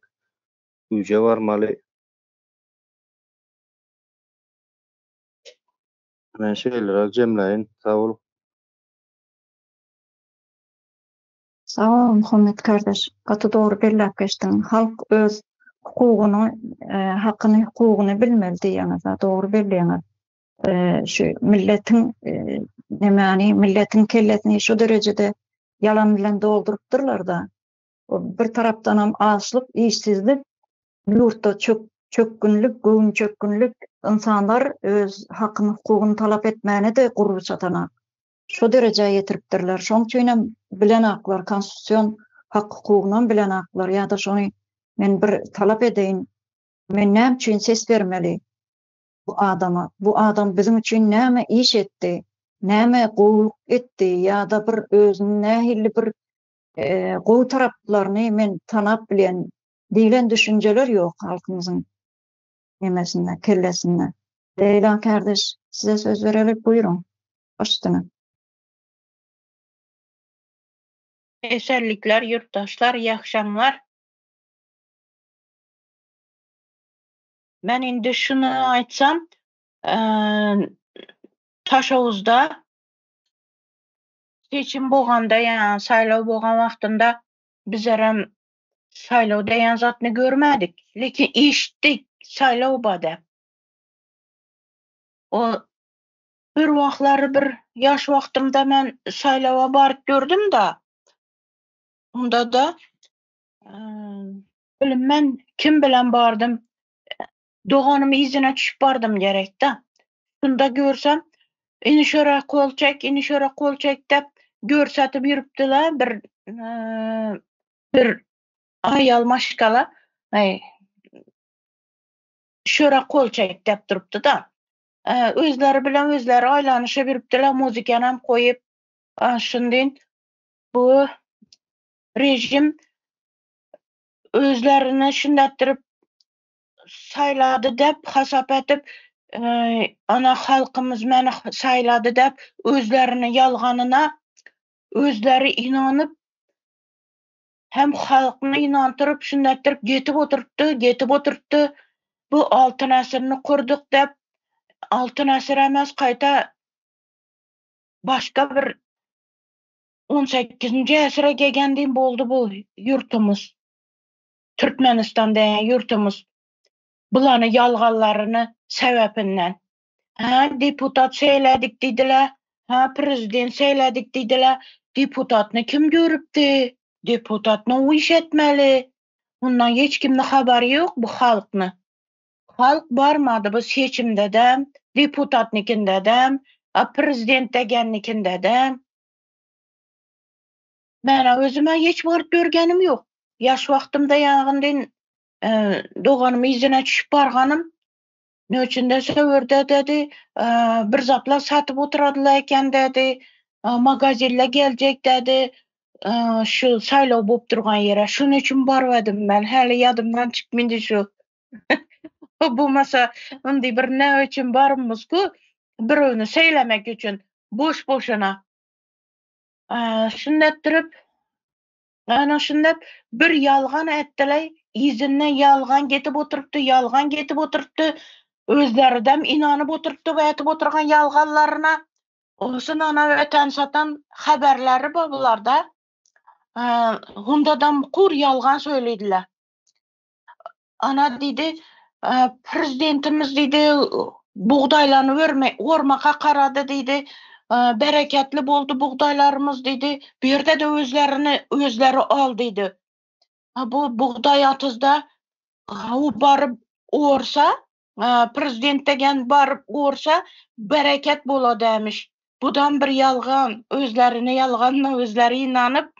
güýje barmaly. Men şeýlere jemläýin, sag bol. Sağ ol Muhammed kardeş. Gaty dogry belläp geçdiň. Halk öz hukugyny, hakyny, hukugyny bilmeli diýeniz, dogry belläňiz. Şu milletin nemani, milletin kellesini şu derecede yalan bilen doldurupdyrlar da. O bir tarapdan hem açlyk, işsizlik, ýurtda çökkünlük, göwün çökkünlük, insanlar öz hakyny, hukugyny talap etmäne de gurur çatanak. Şu dereceye yetiripdirler. Şoň üçin hem bilen aklar, konstitusiyon hak hukugyny bilen aklar. Ya da şonu men bir talap edeýin. Men näme üçin ses bermeli bu adama? Bu adam bizim üçin näme iş etdi? Näme gowluk etdi? Ya da bir özüne nähili bir gowy taraplaryny men tanap bilen diýilen düşünjeler ýok halkymyzyň nemesinde, kellesinde. Leyla kardeş, size söz verelim, buyurun. Başlayın. Esenlikler, yurttaşlar, iyi akşamlar. Ben indi şunu aytsam, Taşavuzda seçim bolganda, yani saýlaw bolgan wagtynda bizerem saýlaw diýen zatny görmädik. Lekin işitdik saýlaw bada. O bir wagtlary bir ýaş wagtymda men saýlawa baryp gördüm da. Onda da bilinmen kim bilen bardym. Doganym izine düşüp bardym gerek da. Şunda görsem ini şöre kol çek, ini şöre kol çek dep görsatip ýürüpdiler bir aýal maşkala. Şöre kol çek dep durupdy da. Özleri bilen özleri aýlanyşyp ýürüpdiler, muzikany hem koýup. Şundyn bu rejim özlerini şundatdyryp saýlady dep hasap etip ana halkymyz meni saýlady dep özlerini ýalganyna özleri inanyp hem halkyny inantyryp şundatdyryp getip oturtdy. Bu altyn äsirini kurduk dep altyn äsir emas, gaýta başga bir 18-nji äsire gelgendiň boldy bu ýurtymyz. Türkmenistan diýen ýurtymyz. Bulany ýalganlaryny sebebinden. Deputat seýledik diýdiler, prezident seýledik diýdiler. Deputatny kim görüpdi? Deputat näme iş etmeli? Ondan hiç kimde habary ýok bu halkny. Halk barmady bu seçimde de, deputatnikinde de, prezident degennikinde de. Men özüme hiç baryp görgenim ýok. Ýaş wagtymda ýagyndan doganymy izine düşüp barganym. Nöçünde söwürde dedi, bir zatlar satyp oturadylar eken dedi, magazinle geljek dedi, şu saýlaw bolup durgan ýere. Şuň üçin barbadım ben, hali ýadymdan çykmyndy şu. Bu masa indi bir näme üçin barmyzky, biröwni seýlemek üçin boş-boşuna. Şunda durup, ana şunda bir ýalgan etdiler, izinden ýalgan getip oturupdy, özleridem inanyp oturupdy we etip oturgan ýalganlaryna. Osun ana öten satan haberleri bularda. Hundadan kur ýalgan söylediler. Ana dedi, prezidentimiz dedi, buğdaylarını ormaka karady dedi, bereketli boldu buğdaylarımız dedi, bir yerde de özleri al dedi. Bu buğday atızda barıp uğursa, prezident degen barıp uğursa bereket bola demiş. Budan bir yalgan, yalganına özleri inanıp,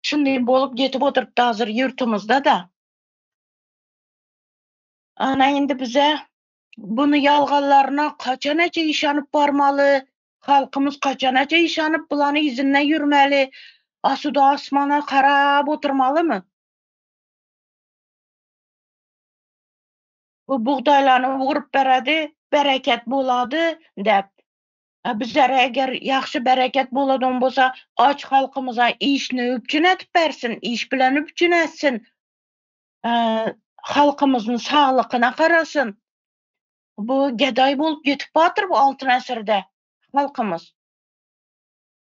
şimdi bolup getip oturup da hazır yurtumuzda da. Ana indi bize bunu yalganlarına kaça nece işanıp barmalı, Halkımız kaçanaca işanıp bulanı izinle yürümeli, asuda asmana karab oturmalı mı? Bu buğdaylarını vurup beredi, bereket buladı dep. Bizlere eğer yaxşı bereket buladan bolsa, aç halkımıza işini üpçün etip bersin, iş bilen üpçün etsin. Halkımızın sağlıkına karasın. Bu geday bolup getip batır bu altın esirde halkımız.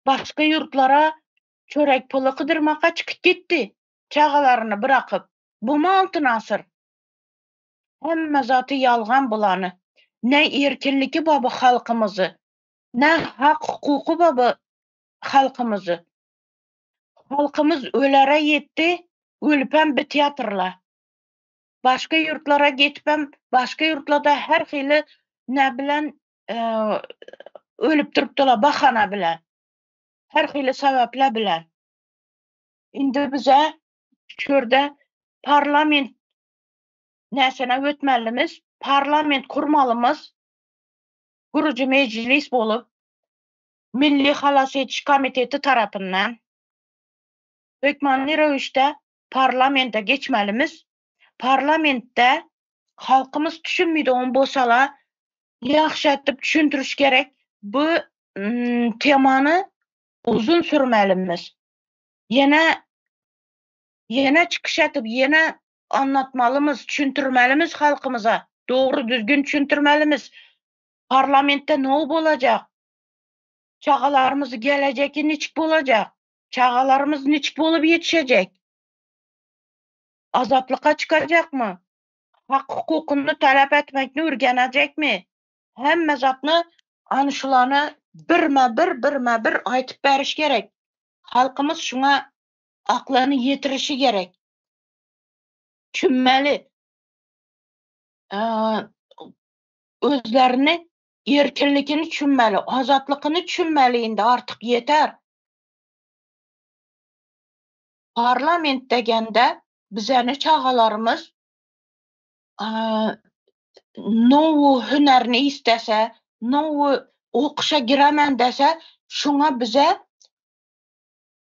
Başka yurtlara çörek pulu kıdırmaka çıkıp gitti. Çağalarını bırakıp. Bu mu altın asır? Hemme zatı yalgan bulanı. Ne erkinliki babı halkımızı. Ne hak hukuku babı halkımızı. Halkımız ölere yetti, ölüpen bitiyatırla. Başka yurtlara gitpem, başka yurtlarda her hili ne bilen ölüp durupdula bakana bilen. Her hili sebeple bilen. Indi bize şurada parlament näsene ötmelimiz, parlament kurmalımız, gurucu meclis bolup, Milli Halas Etiş Komiteti tarapından hökmanly rewişde parlamente geçmelimiz. Parlamentde halkımız düşünmeydiğin bolsala yaxşı etip düşündürüş gerek. Bu temanı uzun sürmelimiz. Yine çıkış etip, yine anlatmalımız, düşündürmelimiz halkımıza. Doğru düzgün düşündürmelimiz. Parlamentde ne olacak? Çağalarımız gelecek niçik olacak? Çağalarımız niçik olup yetişecek? Azatlığa çıkacak mı? Hak hukukunu talep etmekini öğrenecek mi? Hemme zatını anışılanı birme bir aytıp beriş gerek. Halkımız şuna aklını yetirişi gerek. Düşünmeli. Özlerini, erkinlikini düşünmeli, azatlıkını düşünmeli indi artık yeter. Parlament degende bizeni çağalarımız nowu hünerini istese, nowu okuşa giremen dese, şuna bize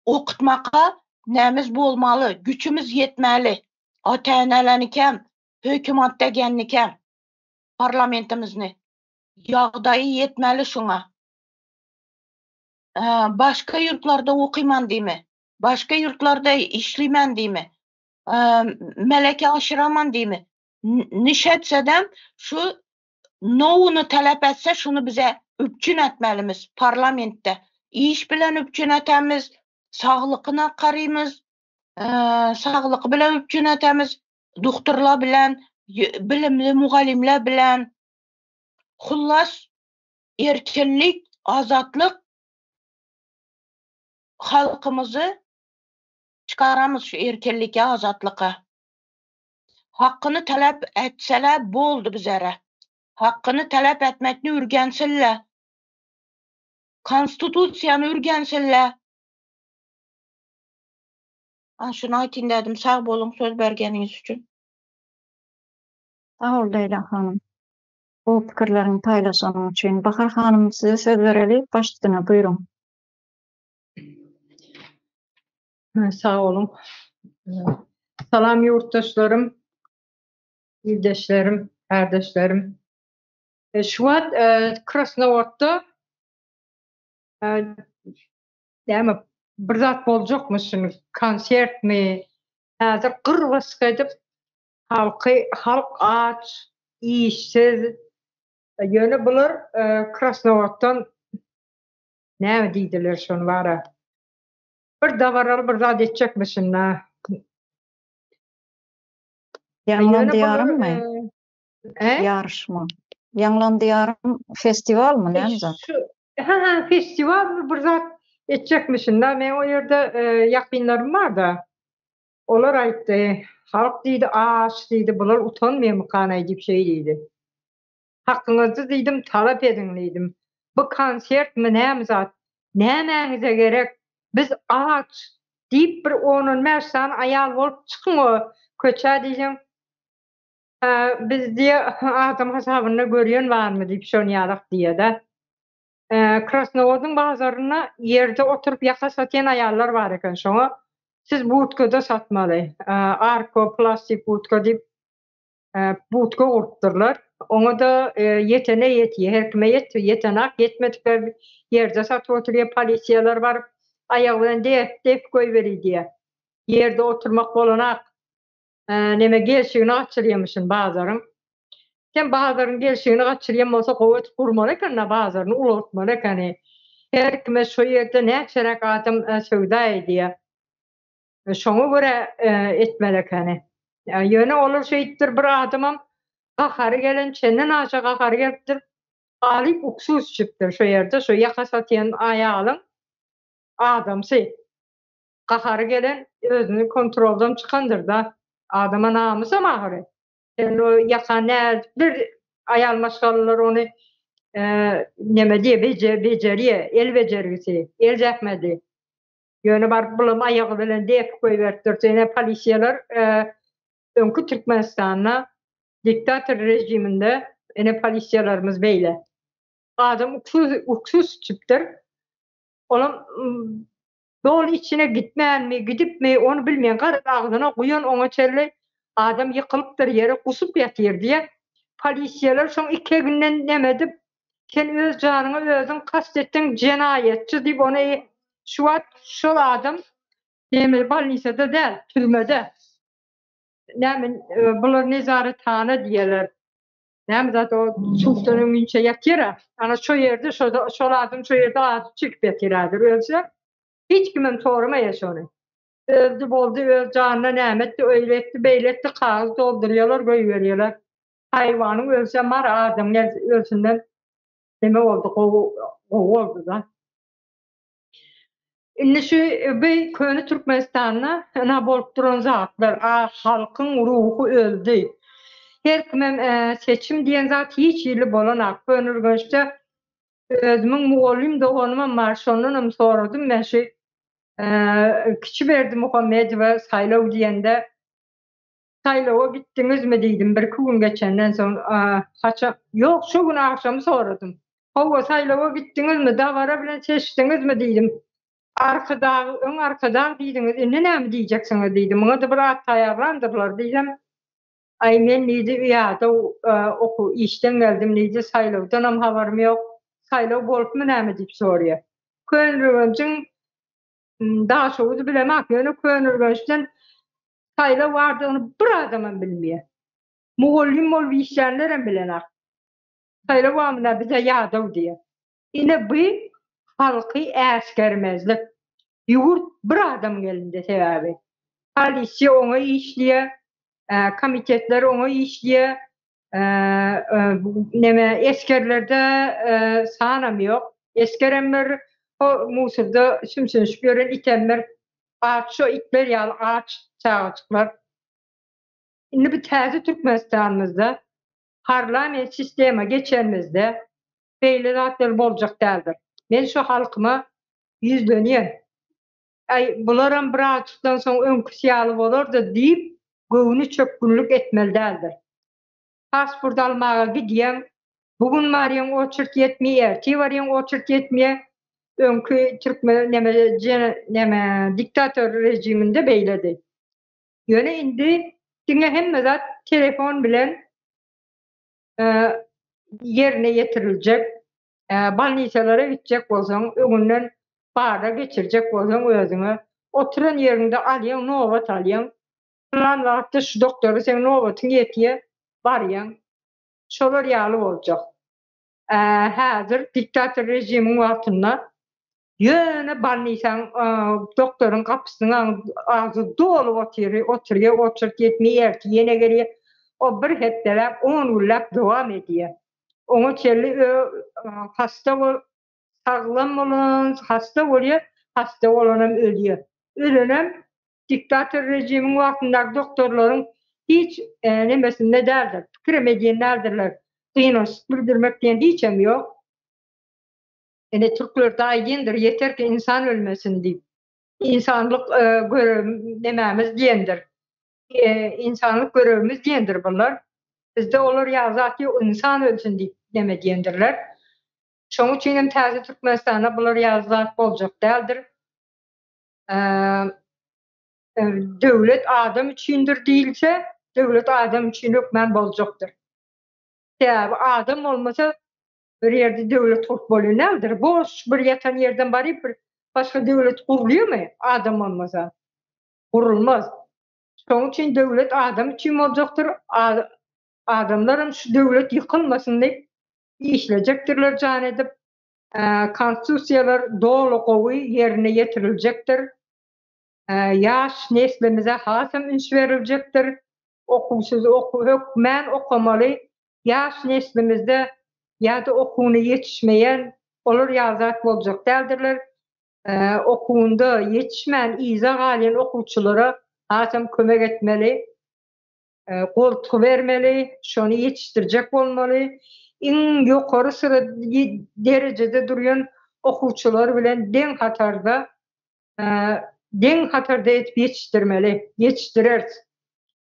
okutmaka nemiz bolmalı, güçümüz yetmeli. Ata-enalanikem, hökümat degennikem, parlamentimizni. Yağdayı yetmeli şuna. Başka yurtlarda okuyman deymi, başka yurtlarda işleymen deymi, meleke aşıraman deymi. Nişetseden şu nowunu talep etse şunu bize üpçün etmelimiz parlamentde. İş bilen üpçün etemiz, sağlıkına qarayımız, sağlık bilen üpçün etemiz, doktorlar bilen, bilimli mugallimler bilen. Hullas erkinlik, azatlık halkımızı çıkaramız şu erkinliğe, azatlığa. Hakkını talep etseler boldu bizlere. Hakkını talep etmekni öğrensinler. Konstitusiyanı öğrensinler. Şunu aytayım dedim. Sağ bolun söz bergeniniz üçün. Sağ ol Leyla hanım. Bu fikirlerini paylaşanın için. Bahar hanım size söz vereli. Başladığına buyurun. Sağ olun. Salam yurttaşlarım, ildeşlerim, kardeşlerim. Şu an Krasnovod'da bir zat bolacakmışsınız. Konsert mi? Hazır Kırgızca edip halk aç, işsiz. Yönü bulur Krasnovod'dan ne deydiler şunu var. Bir davaralı bir zat edecekmişsin. Yanlan diyarım mı? Yarışma. Yanlan diyarım festival mı? Ne zat? Festival bir zat edecekmişsin. Ben o yerde yakınlarım var da. Olar ayıttı. Halk deydi, ağaç deydi. Bunlar utanmıyor mu kanay gibi şey deydi. Hakkınızı deydim, talep edin deydim. Bu konsert mi ne zat? Nemenize gerek? Biz ağaç deyip bir onun mersan ayal olup çıkın o köçe diyeceğim. Biz diye adam hesabını görüyorsun var mı deyip şonu yarak diye de. Krasnovod'un bazarına yerde oturup yaka satan ayarlar var eken şoňa siz butkada satmaly. Arko plastik butka dip butka urtdurlar. Oňa da yetene yetiýär. Her kime yetenek yetmedikler yerde satyp oturýar polisiýalar bar. Aýagy bilen dep goýberýär diýe. Yerde oturmak bolanak neme gelşigini açyrýarmyşyn bazaryň. Sen bazarın gelşigini açyrýan bolsa gowet gurmaly eken bazaryny ulatmaly eken. Her kime şo ýerde näçerek adam söwda edýär. Şoňa görä etmeli eken. Ýöne olur şeýitdir bir adamam gahary gelen çenden aşa gahary gelipdir. Alyp uksus çypdyr şo ýerde şo ýaka satýan aýalyň adamsy. Gahary gelen özüni kontroldan çykandyr da adama namysy mahary. Sen o ýaka nädir aýal maşgallalar ony neme diýe beceriýe, el bejergisi, el jäkmedi. Ýöne bar bulam aýagy bilen dep goýberdir. Sene polisiýalar öňkü Türkmenistana diktator rejiminde ene polisiýalarymyz beýle. Adam uksus çypdyr. Olam dol içine gitmänmi, gidipmi onu bilmeýän garry agzyna goýan oňa çelle adam ýykylypdyr ýere gusup ýatýar diýe. Polisiýalar şoň 2 günden nemedip sen öz janyňy özüň kastetdiň jenaýetçi diýip ony şu wagt şol adam demir balnisada däl, türmede. Näme bular nezarethane diýerler. Näme zat o sultanyň münçe ýatýar. Ana şo ýerde şol adam şo ýerde atyp çykyp ýatýardyr. Ölse hiç kimem soramaýar şonu. Öldü boldy, öz janyna nämetdi, öýletdi, beýletdi, kağız doldurýarlar, goýberýärler. Haýwanyň ölse mar adam ölsünden neme boldy, oldu da. Indi şu bir köni Türkmenistanyna ana bolup duran zatlar, halkyň ruhu öldü. Her kimem seçim diýen zat hiç ýyly bolanak. Könürgünçde özümiň mugallim doganymam marşondanam soradym. Men şu kiçi berdi Muhammedowa saýlaw diýende saýlawa gitdiňizmi diýdim. Bir gün geçenden soň haça ýok şu gün akşam soradym. Hawa saýlawa gitdiňizmi? Dawara bilen seçdiňizmi diýdim. Öň arkada diýdiňiz. Indi näme diýjeksiňiz diýdim. Muňa da bir at taýarlandyrlar diýdim. Ay men nidi ýa-da oku işden geldim nidi saýlawdanam habarym ýok. Saýlaw bolupmy näme diýip sorýar. Könürgünçiň daha şoňy bilemek ýöne könürgünçden saýlaw bardygyny bir adamam bilmeýär. Mugallim bol işlerlerem bilenek. Saýlaw amna bize ýa-da diýär. Ine bu halky äsgermezlik. Ýurt bir adam gelinde sebäbi. Polisiýa oňa işliýär. Komitetler oňa işliýär. Neme eskerlerde sanam ýok. Eskeremler o musurda sümsünüş gören itemler ağaço itler ýaly ağaç çağaçyklar. Indi bu täze Türkmenistanymyzda parlament sistema geçenmizde beýle zatlar boljak däldir. Men şu halkyma ýüzlenýän. Ay bularam bir açykdan soň öňküsýaly bolardy diýip göwünü çökgünlük etmeli däldir. Pasport almaga gidýän, bugün marýan oçurt ýetmeýär, tiwaryan oçurt ýetmeýär. Öňkü Türkmen neme diktator rejiminde beýledi. Ýöne indi diňe hemme zat telefon bilen yerine ýetiriljek. Balnisalara gitjek bolsaň, öňünden bara geçirjek bolsaň özüňe oturan ýerinde alýan, nowat alýan. Plan wagtda şu doktory sen nowatyň ýetýär, barýan. Şolar ýaly boljak. Häzir diktator rejimiň wagtynda ýöne balnisaň doktoryň kapysynyň ağzı dolu oturýar, oçurt ýetmeýär ki, ýene gelýär. O bir hepdelep, 10 güllap dowam edýär. Oňa çelli hasta bol, saglam bolan, hasta bolýar, hasta bolanam ölýär. Ölenem diktator rejimiň wagtyndaky doktorlaryň hiç nemesinde däldir, pikiremediýänlerdirler. Gynançlyk bildirmek diýen hiçem ýok. Ene Türkler daýyndyr, yeter ki insan ölmesin diýip. İnsanlyk nememiz diýendir. İnsanlyk görevimiz diýendir bunlar. Bizde olar ýa-da insan ölsün diýip neme diýendirler. Şoň üçin hem täze Türkmenistana bular ýazdak boljak däldir. Döwlet adam üçindir diýilse, döwlet adam üçin hökmen boljakdyr. Täze adam bolmasa bir ýerde döwlet huk bolýar. Boş bir ýatan ýerden baryp bir başga döwlet gurulýarmy? Adam bolmasa gurulmaz. Şoň üçin döwlet adam üçin boljakdyr. Adamlar şu döwlet ýykylmasyn diýip işlejekdirler jan edip, konstitusiýalar dolugy ýerine ýetiriljekdir. Ýaş neslimize hasam üns beriljekdir. Okuwsuz hökmen okamaly. Ýaş neslimizde ýa-da okuwuna ýetişmeýän olar ýazat boljak däldirler. Okuwunda ýetişmän iza galyan okuwçylara hasam kömek etmeli. Goltuq bermeli, şonu ýetişdirjek bolmaly. Iň ýokary sıra derejede durýan okuwçylar bilen deň hatarda etip ýetişdirmeli.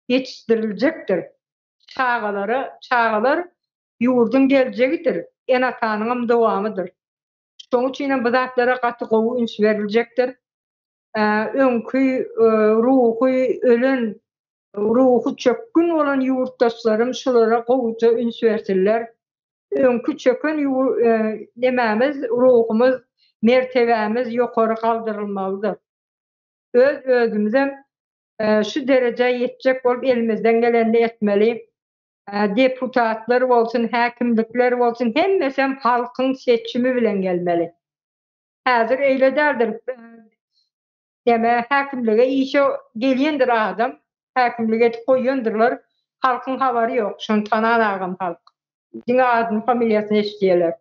Ýetişdiriljekdir. Çağalar ýurdun geljegidir. En atanyň dowamydyr. Şoň üçin bu zatlara gaty gowy üns beriljekdir. Öňkü ruhy ölen, ruhu çökkün olan ýurtdaşlarym şolara gowuça üns bersinler. Öňkü çökün dememiz, ruhumuz, mertebemiz ýokary kaldyrylmalydyr. Özümizden şu derece ýetjek bolup elimizden gelende etmeli. Deputatlar bolsun, häkimlikler bolsun, hemmesem halkyň seçimi bilen gelmeli. Häzir eýle däldir. Deme häkimlige işe gelýändir adam, häkimlige etip goýýandyrlar. Halkyň habary ýok, şonu tananagam halk. Diňe adyn familiýasyny eşdiýerler.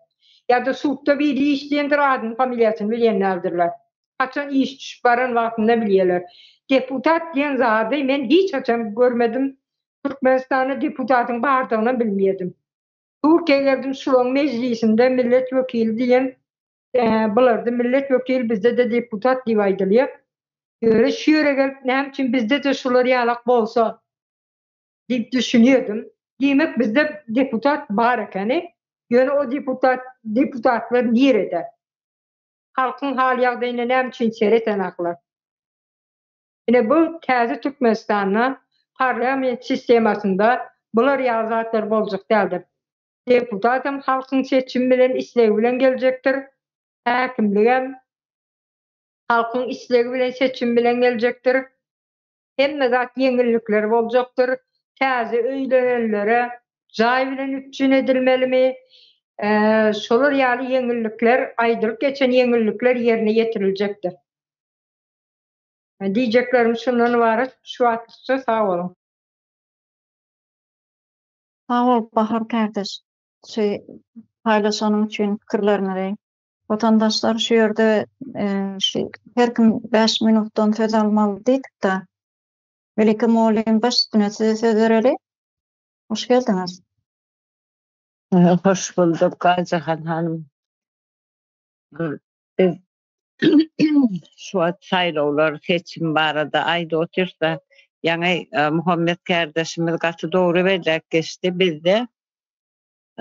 Ýa-da suwda bir iş diýendir, adyn familiýasyny bilýänlerdirler. Haçan iş düşüp baran wagtynda bilýärler. Deputat diýen zady men hiç haçan görmedim. Türkmenistana deputatyň bardygyny bilmeýärdim. Türkiýe geldim şuň meclisinde millet wekili diýen bulardy millet wekili bizde de deputat diýip aýdylýar. Öyle şu ýere gelip näme üçin bizde de şular ýalak bolsa diýip düşünýärdim. Demek bizde deputat bar ekeni. Ýöne o deputatlar nerede? Halkyň hal ýagdaýyna näme üçin sereten aklar? Ine bu täze Türkmenistana parlament sistemasında bular ýazatlar boljak däldir. Deputatam halkyň seçimi bilen islegi bilen geljekdir. Häkimligem halkyň islegi bilen seçimi bilen geljekdir. Hemme zat ýeňillikler boljakdyr. Täze öýlenenlere jaý bilen üçin edilmelimi? Şolar ýaly ýeňillikler, aýdyryp geçen ýeňillikler ýerine ýetiriljekdir. Diýjeklerim şundan ibaret. Şu atlyça sag bolun. Sag ol Bahar kardeş. Paylaşanyň üçin pikirlerini. Vatandaşlar şu ýerde her kim 5 minutdan söz almaly diýdik da. Welike molim baş üstüne söz bereli. Hoş geldiňiz. Hoş bulduk Gazihan hanım. Biz şu saýlawlar seçim barada aýda otursa, ýa-ni Muhammed kardeşimiz gaty dogry belläp geçdi. Bizde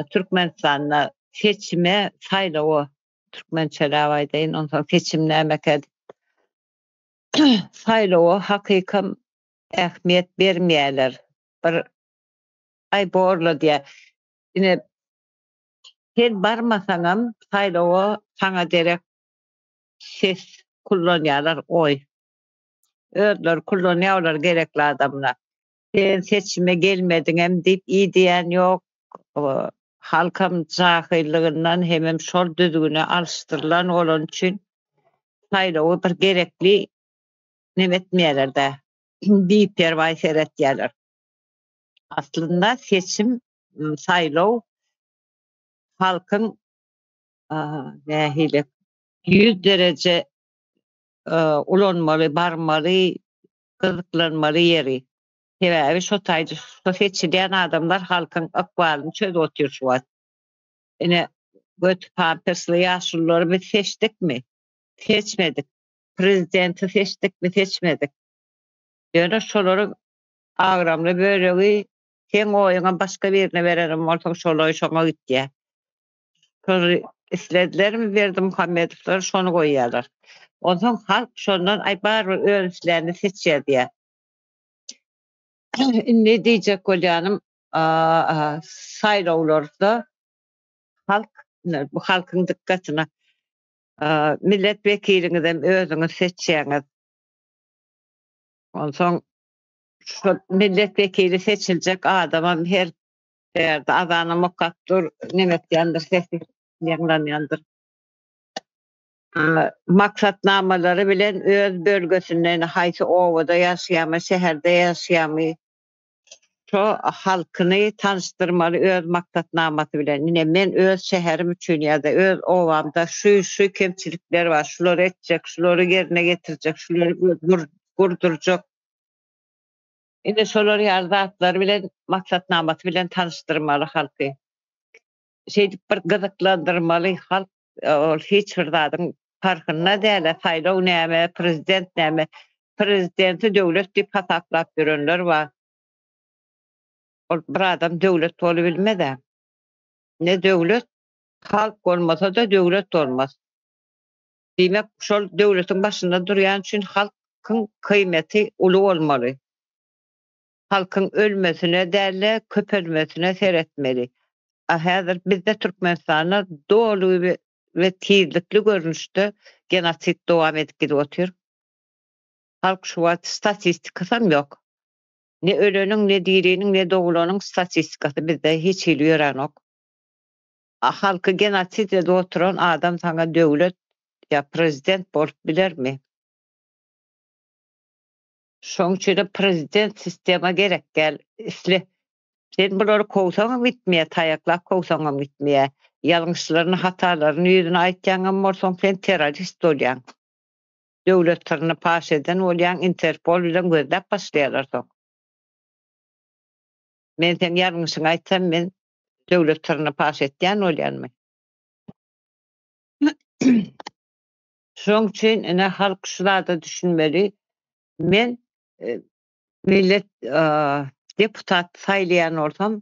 Türkmenistanda seçime saýlawy türkmençe aýdaýyn, ondan seçim näme saýlawy hakykam ähmiýet bermeýärler. Bir ay borla diye. Yine sen barmasaňam saýlawy saňa derek ses kullanýarlar oy. Ödler kullanýarlar gerekli adamlar. Sen seçime gelmediňem diýip iýdiýän ýok. Halkam jahyllygynyň hemem şol düzgüne alışdyrılan olan üçin saýlawy bir gerekli nemetmeýärler de. Bir perway seretýärler. Aslında seçim saýlaw halkyň nähile 100 derece ulanmaly, barmaly, gyzyklanmaly ýeri. Sebäbi şo taýdy, şo seçilýän adamlar halkyň akbalyny çözüp oturýar. Ine göt pampersly ýaşulary biz seçdikmi? Seçmedik. Prezidenti seçdikmi? Seçmedik. Ýöne şolaryň agramly bölegi sen oýuňa başga birine berenim bolsaň şol oý şoňa gitdi. islediler mi verdi Muhammedovlar şonu koyýarlar. Ondan halk şondan ay bar öňslerini seçýär diýe. Ne diýjek bolýanym? Saýlawlarda halk bu halkyň dikkatyna milletvekiliňizden özüňiz seçýäňiz. Ondan şu milletvekili seçiljek adama her yerde adana mokatdur nimet yandır sesi yandır. Maksatnamaları bilen öz bölgesinden haýsy owada ýaşaýamy, şeherde ýaşaýamy şu halkyny tanıştyrmaly öz maksatnamasy bilen. Ine men öz şeherim üçin ýa-da öz owamda şu kemçilikler bar, şulary etjek, şulary ýerine getirjek, şulary gurdurjak. Ine şolar ýardatlary bilen maksatnamasy bilen tanıştyrmaly halky. Şeýdip bir gyzyklandyrmaly halk ol hiç bir zadyň farkyna däle saýlaw näme, prezident näme, prezidenti döwlet diýip hasaplap görenler bar. Ol bir adam döwlet bolup bilmede. Ne döwlet halk bolmasa da döwlet bolmaz. Diýmek şol döwletiň başynda durýan üçin halkyň kıymeti uly bolmaly. Halkyň ölmesine däle köpelmesine seretmeli. Häzir bizde Türkmenistanda dolu ve tizlikli görünüşde genosit dowam edip gidiyor. Halk şu wagt statistikasam ýok. Ne öleniň, ne diriniň, ne dogulanyň statistikasy bizde hiç ýören ok. Halky genosit edip oturan adam saňa döwlet ýa prezident bolup bilermi? Şoň üçin prezident sistema gerek gel. Sen bulary kowsaňam gitmeýär, taýaklap kowsaňam gitmeýär. Ýalňyşlaryny, hatalaryny ýüzüne aýtjaňam bolsaň sen terrorist bolýan. Döwletlerini paş eden bolýan, Interpol bilen gözläp başlaýarlar. Men sen ýalňyşyňy aýtsam men döwletlerini paş etýän bolýanmy? Şoň üçin ene halk şulada düşünmeli. Men millet deputat saýlayan olsam,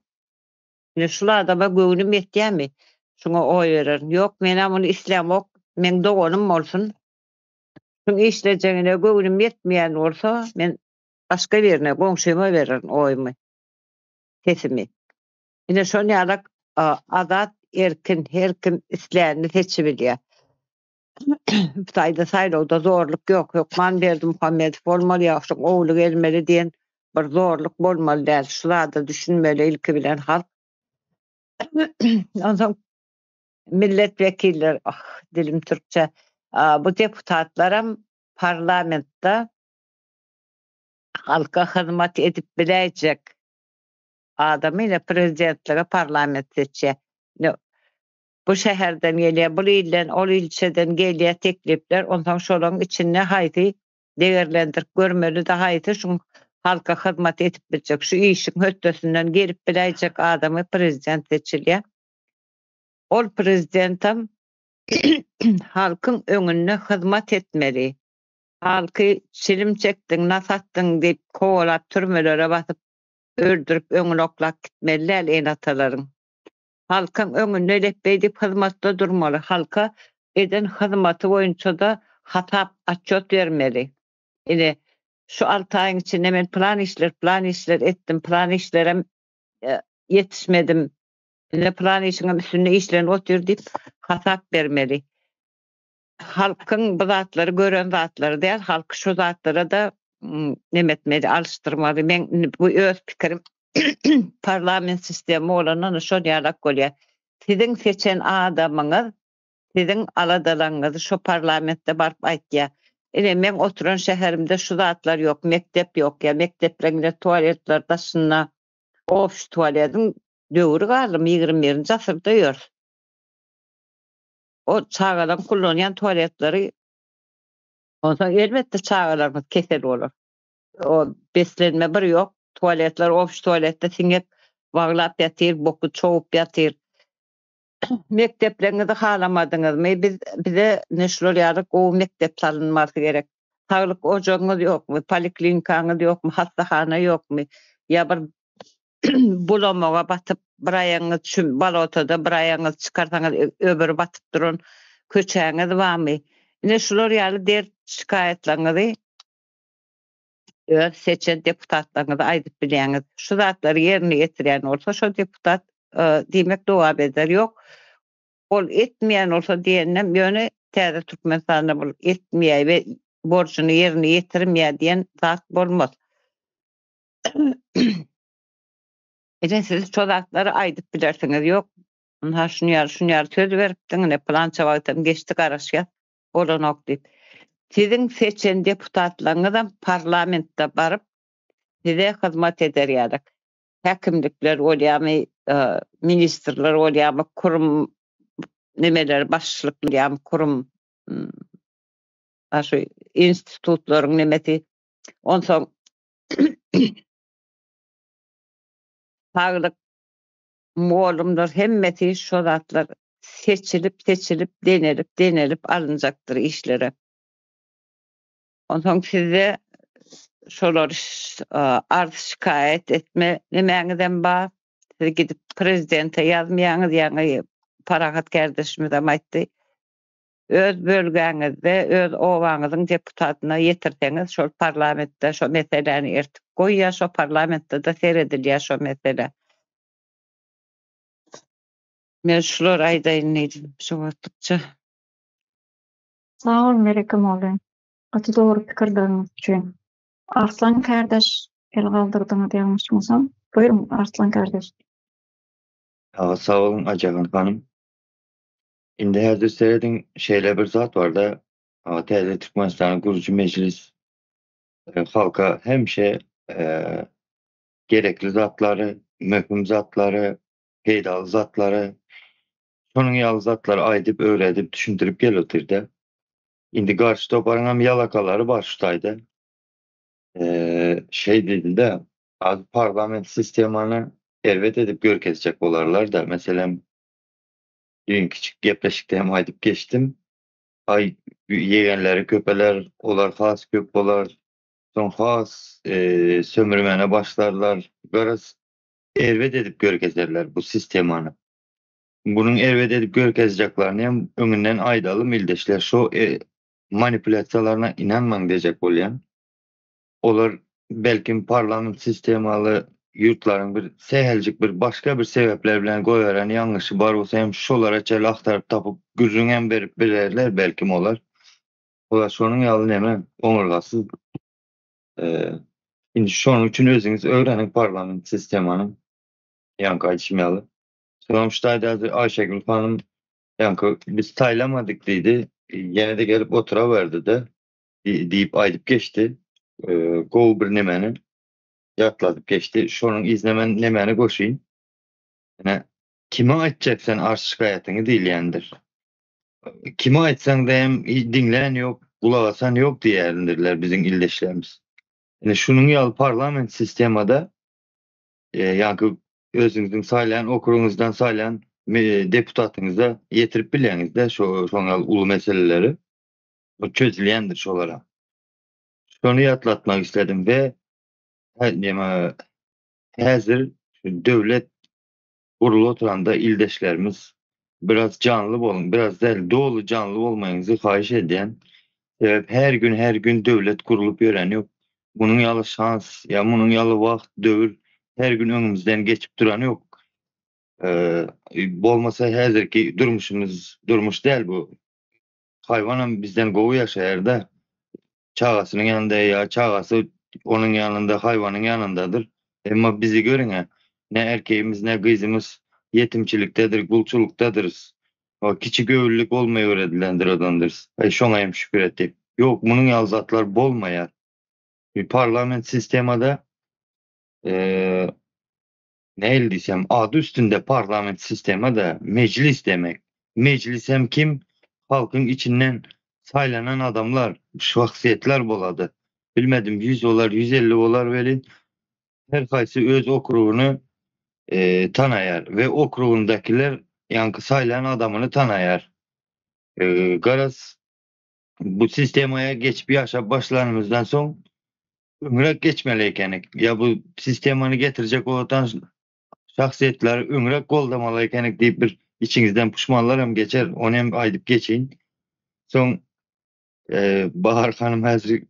şular adama göwnüm ýetýärmi? Şuňa oý berer. Ýok, men muny islam ok, men doganym bolsun. Şuň işlejegine göwnüm ýetmeýän bolsa, men başga birine, goňşuma bererim oýumy, sesimi. Ine şol ýaly azat, erkin, her kim islerini seçip bilýär. Saýlawda zorluk ýok. Ýok, man berdim Muhammedow bolmaly, ýa-da owlu gelmeli diýen bir zorluk bolmaly däl. Şulada düşünmeli ilki bilen halk. Ondan milletvekiller, dilim Türkçe, bu deputatlaram parlamentda halka hyzmat edip biläjek adamy ile prezidentlige parlament seçýär. Bu şäherden gelýär, bu ilden, ol ilçeden gelýär teklipler, ondan şolaryň içinde haýsy değerlendirip görmeli de haýsy şu halka hyzmat edip biljek, şu işin hötdesinden gelip biläjek adamy prezident seçilýär. Ol prezidentam halkyň öňünde hyzmat etmeli. Halky çilim çekdiň, nasatdyň diýip kowalap türmelere basyp öldürüp öňüne oklap gitmeliler enatalaryň. Halkyň öňünde lepbeýdip hyzmatda durmaly. Halka eden hyzmaty boýunça da hatap atçot bermeli. Ine şu 6 aýyň içinde men plan işler etdim, plan işlerem yetişmedim. Ine plan işiňem üstünde işlerini otur diýip hatap bermeli. Halkyň bu zatlary gören zatlary däl, halk şu zatlara da nemetmeli, alıştırmaly. Men bu öz pikirim parlament sistemi bolanyny şol ýalak bolýar. Siziň seçen adamyňyz, siziň aladalaňyz şu parlamentde barıp aýtýar. Ine men oturan şäherimde şu zatlar ýok, mektep ýok ýa mekteplerinde tualetler daşyna ofis tualetiň döwri galym 21-nji asyrda ýör. O çağalan kullanýan tualetleri ondan elbetde çağalarymyz kesel bolar. O beslenme bir ýok. Tualetler, ofis tualetde siňep baglap ýatyr, boku çoğup ýatyr. Mekteplerinizi halamadyňyzmy? Bize neşler ýalyk o mektep salynmasy gerek. Saglyk ojagyňyz ýokmy? Poliklinikaňyz ýokmy? Hastahana ýokmy? Ýa bir bulamağa batıp bir ayağınız şu balotada bir ayağınız çıkartaňyz öbürü batyp durun köçäňiz barmy? Ine şular ýaly dert şikaýetleňizi seçen deputatlaryňyza aýdyp bilýäňiz. Şu zatlary ýerine ýetirýän bolsa şo deputat diýmek dowam eder. Ýok, ol etmeýän bolsa diýenem ýöne täze Türkmenistanda bol etmeýär we borçuny ýerine ýetirmeýär diýen zat bolmaz. Eden siz şo zatlary aýdyp bilersiňiz. Ýok, şunyar söz beripdiň, ne plan çabagym geçdi garaşýa bolanok diýip. Sizin seçen deputatlaryňyz parlamentde barıp size hyzmat ederýärler. Häkimlikler bolýarmy, ministrler bolýarmy, kurum nemeler başçylykly ýa-da kurum aşy institutlaryň nemeti. Onsoň sağlyk muallymlar hemmeti şo zatlar seçilip denelip alınjakdyr işlere. Ondan size şolar arz şikayet etme nemäňizden bar. Siz gidip prezidente ýazmaýaňyz ýa-ni Parahat kardeşimiz aýtdy. Öz bölgeňizde öz owaňyzyň deputatyna ýetirseňiz şol parlamentde şo meseleni ertip goýýar, şo parlamentde da seredilýär şo mesele. Men şular aýdaýyn diýdim şo wagtça. Sağ ol Melekim oğlum. Atı doğru pikirleriniz için. Arslan kardeş el kaldırdığını diýmişmiňiz. Buyurun Arslan kardeş. Sağ olun Ajagan hanım. Indi häzir serediň şeýle bir zat bar da, täze Türkmenistanyň gurucu meclis halka hemşe gerekli zatlary, möhüm zatlary, peýdaly zatlary, şonuň ýaly zatlary aýdyp, öwredip, düşündirip gelýärdi. Indi garşy toparyňam ýalakalary bar şu taýda. Şey dedi-de, az parlament sistemany elbet edip görkezjek bolarlar da, meselem dün kiçik gepleşikde hem aýdyp geçdim. Ay yegenleri köpeler, olar has köp bolar, son has sömürmene başlarlar. Garaz elbet edip görkezlerler bu sistemany. Bunun elbet edip görkezjeklerini hem öňünden aýdaly mildeşler şo manipulasiýalaryna inanmaň diýjek bolýan. Olar belki parlament sistemaly yurtlaryň bir seheljik bir başga bir sebepler bilen goýaran ýangyşy bar bolsa hem şolara çel aktaryp tapyp güzüňem berip bilerler belki olar. Olar şonuň ýaly neme oňurgasy. Indi şonuň üçin özüňiz öwrenin parlament sistemanyň ýanky açmaly. Soňuşdaýda Aýşegül hanım ýanky biz taýlamadyk diýdi. Ýene de gelip oturaberdi-de diýip aýdyp geçdi. Gowy bir nemeni ýatladyp geçdi. Şonuň izlemen nemeni goşuýyn. Ene kime aýtjaksan arz şikaýatyny diýilýändir. Kime aýtsaň da hem diňlän ýok, gulak asan ýok diýýärler biziň ildeşlerimiz. Ene şunuň ýaly parlament sistemada ýanky özüňiziň saýlayan okuruňuzdan saýlayan deputatyňyza ýetirip bilýäňiz-de şoňa uly meseleleri. O çözülýändir şolara. Şonu ýatlatmak istedim we häzir döwlet gurulu oturanda ildeşlerimiz biraz canlı bolun, biraz del dolu canlı bolmaýyňyzy haýyş edýän. Her gün döwlet gurulup ýören ýok. Bunun ýaly şans, ýa bunun ýaly wagt, döwür her gün öňümizden geçip duran ýok. Bolmasa häzirki durmuş däl bu. Haýwanam bizden gowy ýaşaýar-da. Çagasynyň ýanynda ýa çagasy onuň ýanynda, haýwanyň ýanyndadyr. Emma bizi göreňe ne erkeğimiz ne gyzymyz yetimçilikdedir, gulçulukdadyr. O kiçik öwürlük bolmaý öwredilendir odandyr. Şoňa hem şükür etdik. Ýok, munyň ýaly zatlar bolmaýar. Parlament sistemada näil diýsem, ady üstünde parlament sistemada meclis demek. Meclis hem kim? Halkyň içinden saýlanan adamlar, şahsiýetler bolady. Bilmedim 100 olar, 150 olar welin her haýsy öz okrugyny tanaýar we okrugundakiler ýanky saýlanan adamyny tanaýar. Garaz bu sistemaya geçip ýaşap başlanymyzdan soň öňrek geçmeli ekenik. Ya bu sistemany getirecek olan şahsiyetler öňrek goldamaly ekenik diýip bir içiňizden puşmanlar hem geçer. Onu hem aýdyp geçeýin. Soň Bahar hanım häzir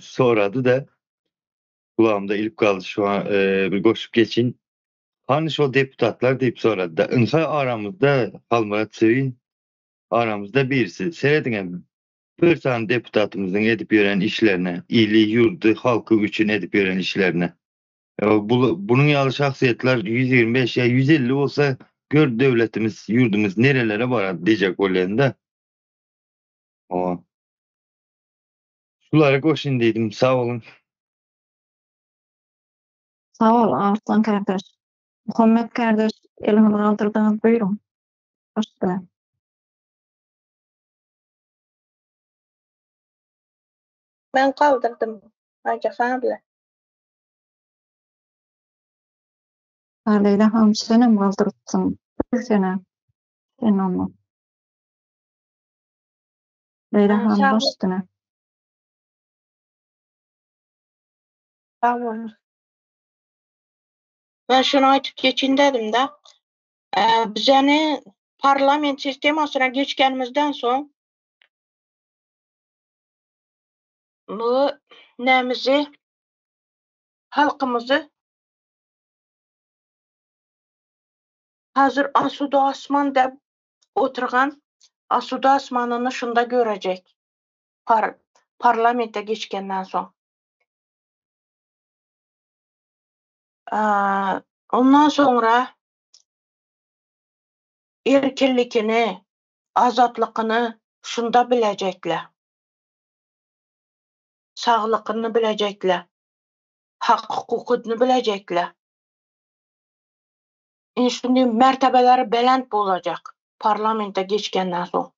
sorady da kulağımda ilip kaldı şu an bir goşup geçin. Hani şu deputatlar deyip sorady da ynha aramızda Halmurat Sevin aramızda birisi. Seredingen bir tane deputatımızın edip yören işlerine, iyiliği yurdu halkı üçün edip yören işlerine. Bunun yalı şahsiyetler 125 ya 150 olsa gör devletimiz, yurdumuz nerelere var diyecek olanda. O. Şulara koşun dedim. Sağ olun. Sağ ol Arslan kardeş. Muhammed kardeş elini kaldırdınız buyurun. Başla. Ben kaldırdım. Ajakan abla. Leyla hanım seni mi kaldırtsın? Seni. Sen onu. Leyla hanım Sağ ol. baş üstüne. Sağ olun. Ben şunu aytıp geçin dedim de. Bizeni parlament sistemasına geçkenimizden son bu nemizi halkımızı hazır asuda asman dep oturgan asuda asmanını şunda görecek. Parlamente geçkenden son. Ondan sonra erkinlikini, azatlıkını şunda bilecekler. Sağlıkını bilecekler. Hak hukukunu bilecekler. Şimdi mertebeleri belend olacak parlamente geçkenden son.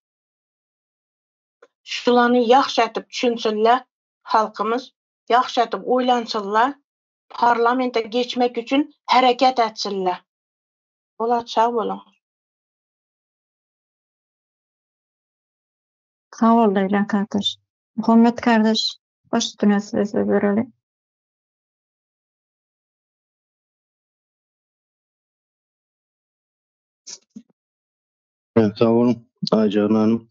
Şulanı yaxşı etip düşünsünler halkımız, yaxşı etip oylansınlar, parlamente geçmek için hareket etsinler. Ola sağ olun. Sağ ol Leyla kardeş. Muhammed kardeş baş üstüne size verelim. Sağ olun Aycan Hanım.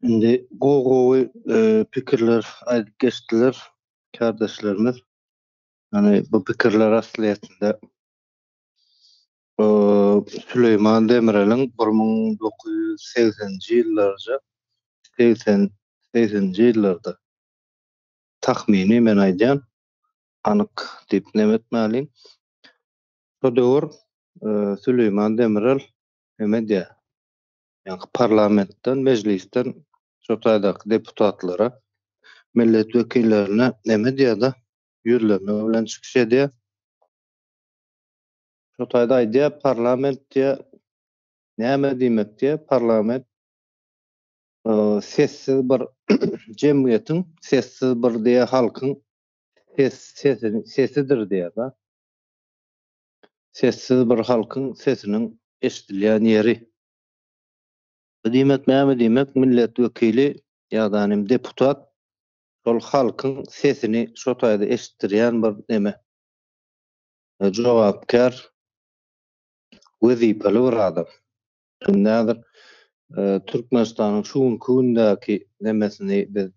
Şimdi gowy pikirler aýdyp geçdiler kardeşlerimiz. Yani bu pikirler aslında Süleyman Demirel'in 1980-nji ýyllarja 80-nji ýyllarda tahmini men aýdýan anyk diýip nemetmäliyim. Şo döwür Süleyman Demirel emedýär. Yani parlamentden, meclisten şo taýdaky deputatlara, millet vekillerine emedýär-de ýürlerine bilen çykyş edýär. Şo taýda aýdýar parlament diýe näme diýmek diýe parlament sessiz bir jemgyýetiň sessiz bir diýe halkyň sesidir diýer-de. Sessiz bir halkyň sesiniň eşdilýän ýeri. Bu diýmek näme diýmek? Millet wekili ýa-da deputat şol halkyň sesini şo taýda eşitdirýän bir neme. Jogapkar wezipeli bir adam. Nädir? Türkmenistanyň şuň gündäki nemesini biz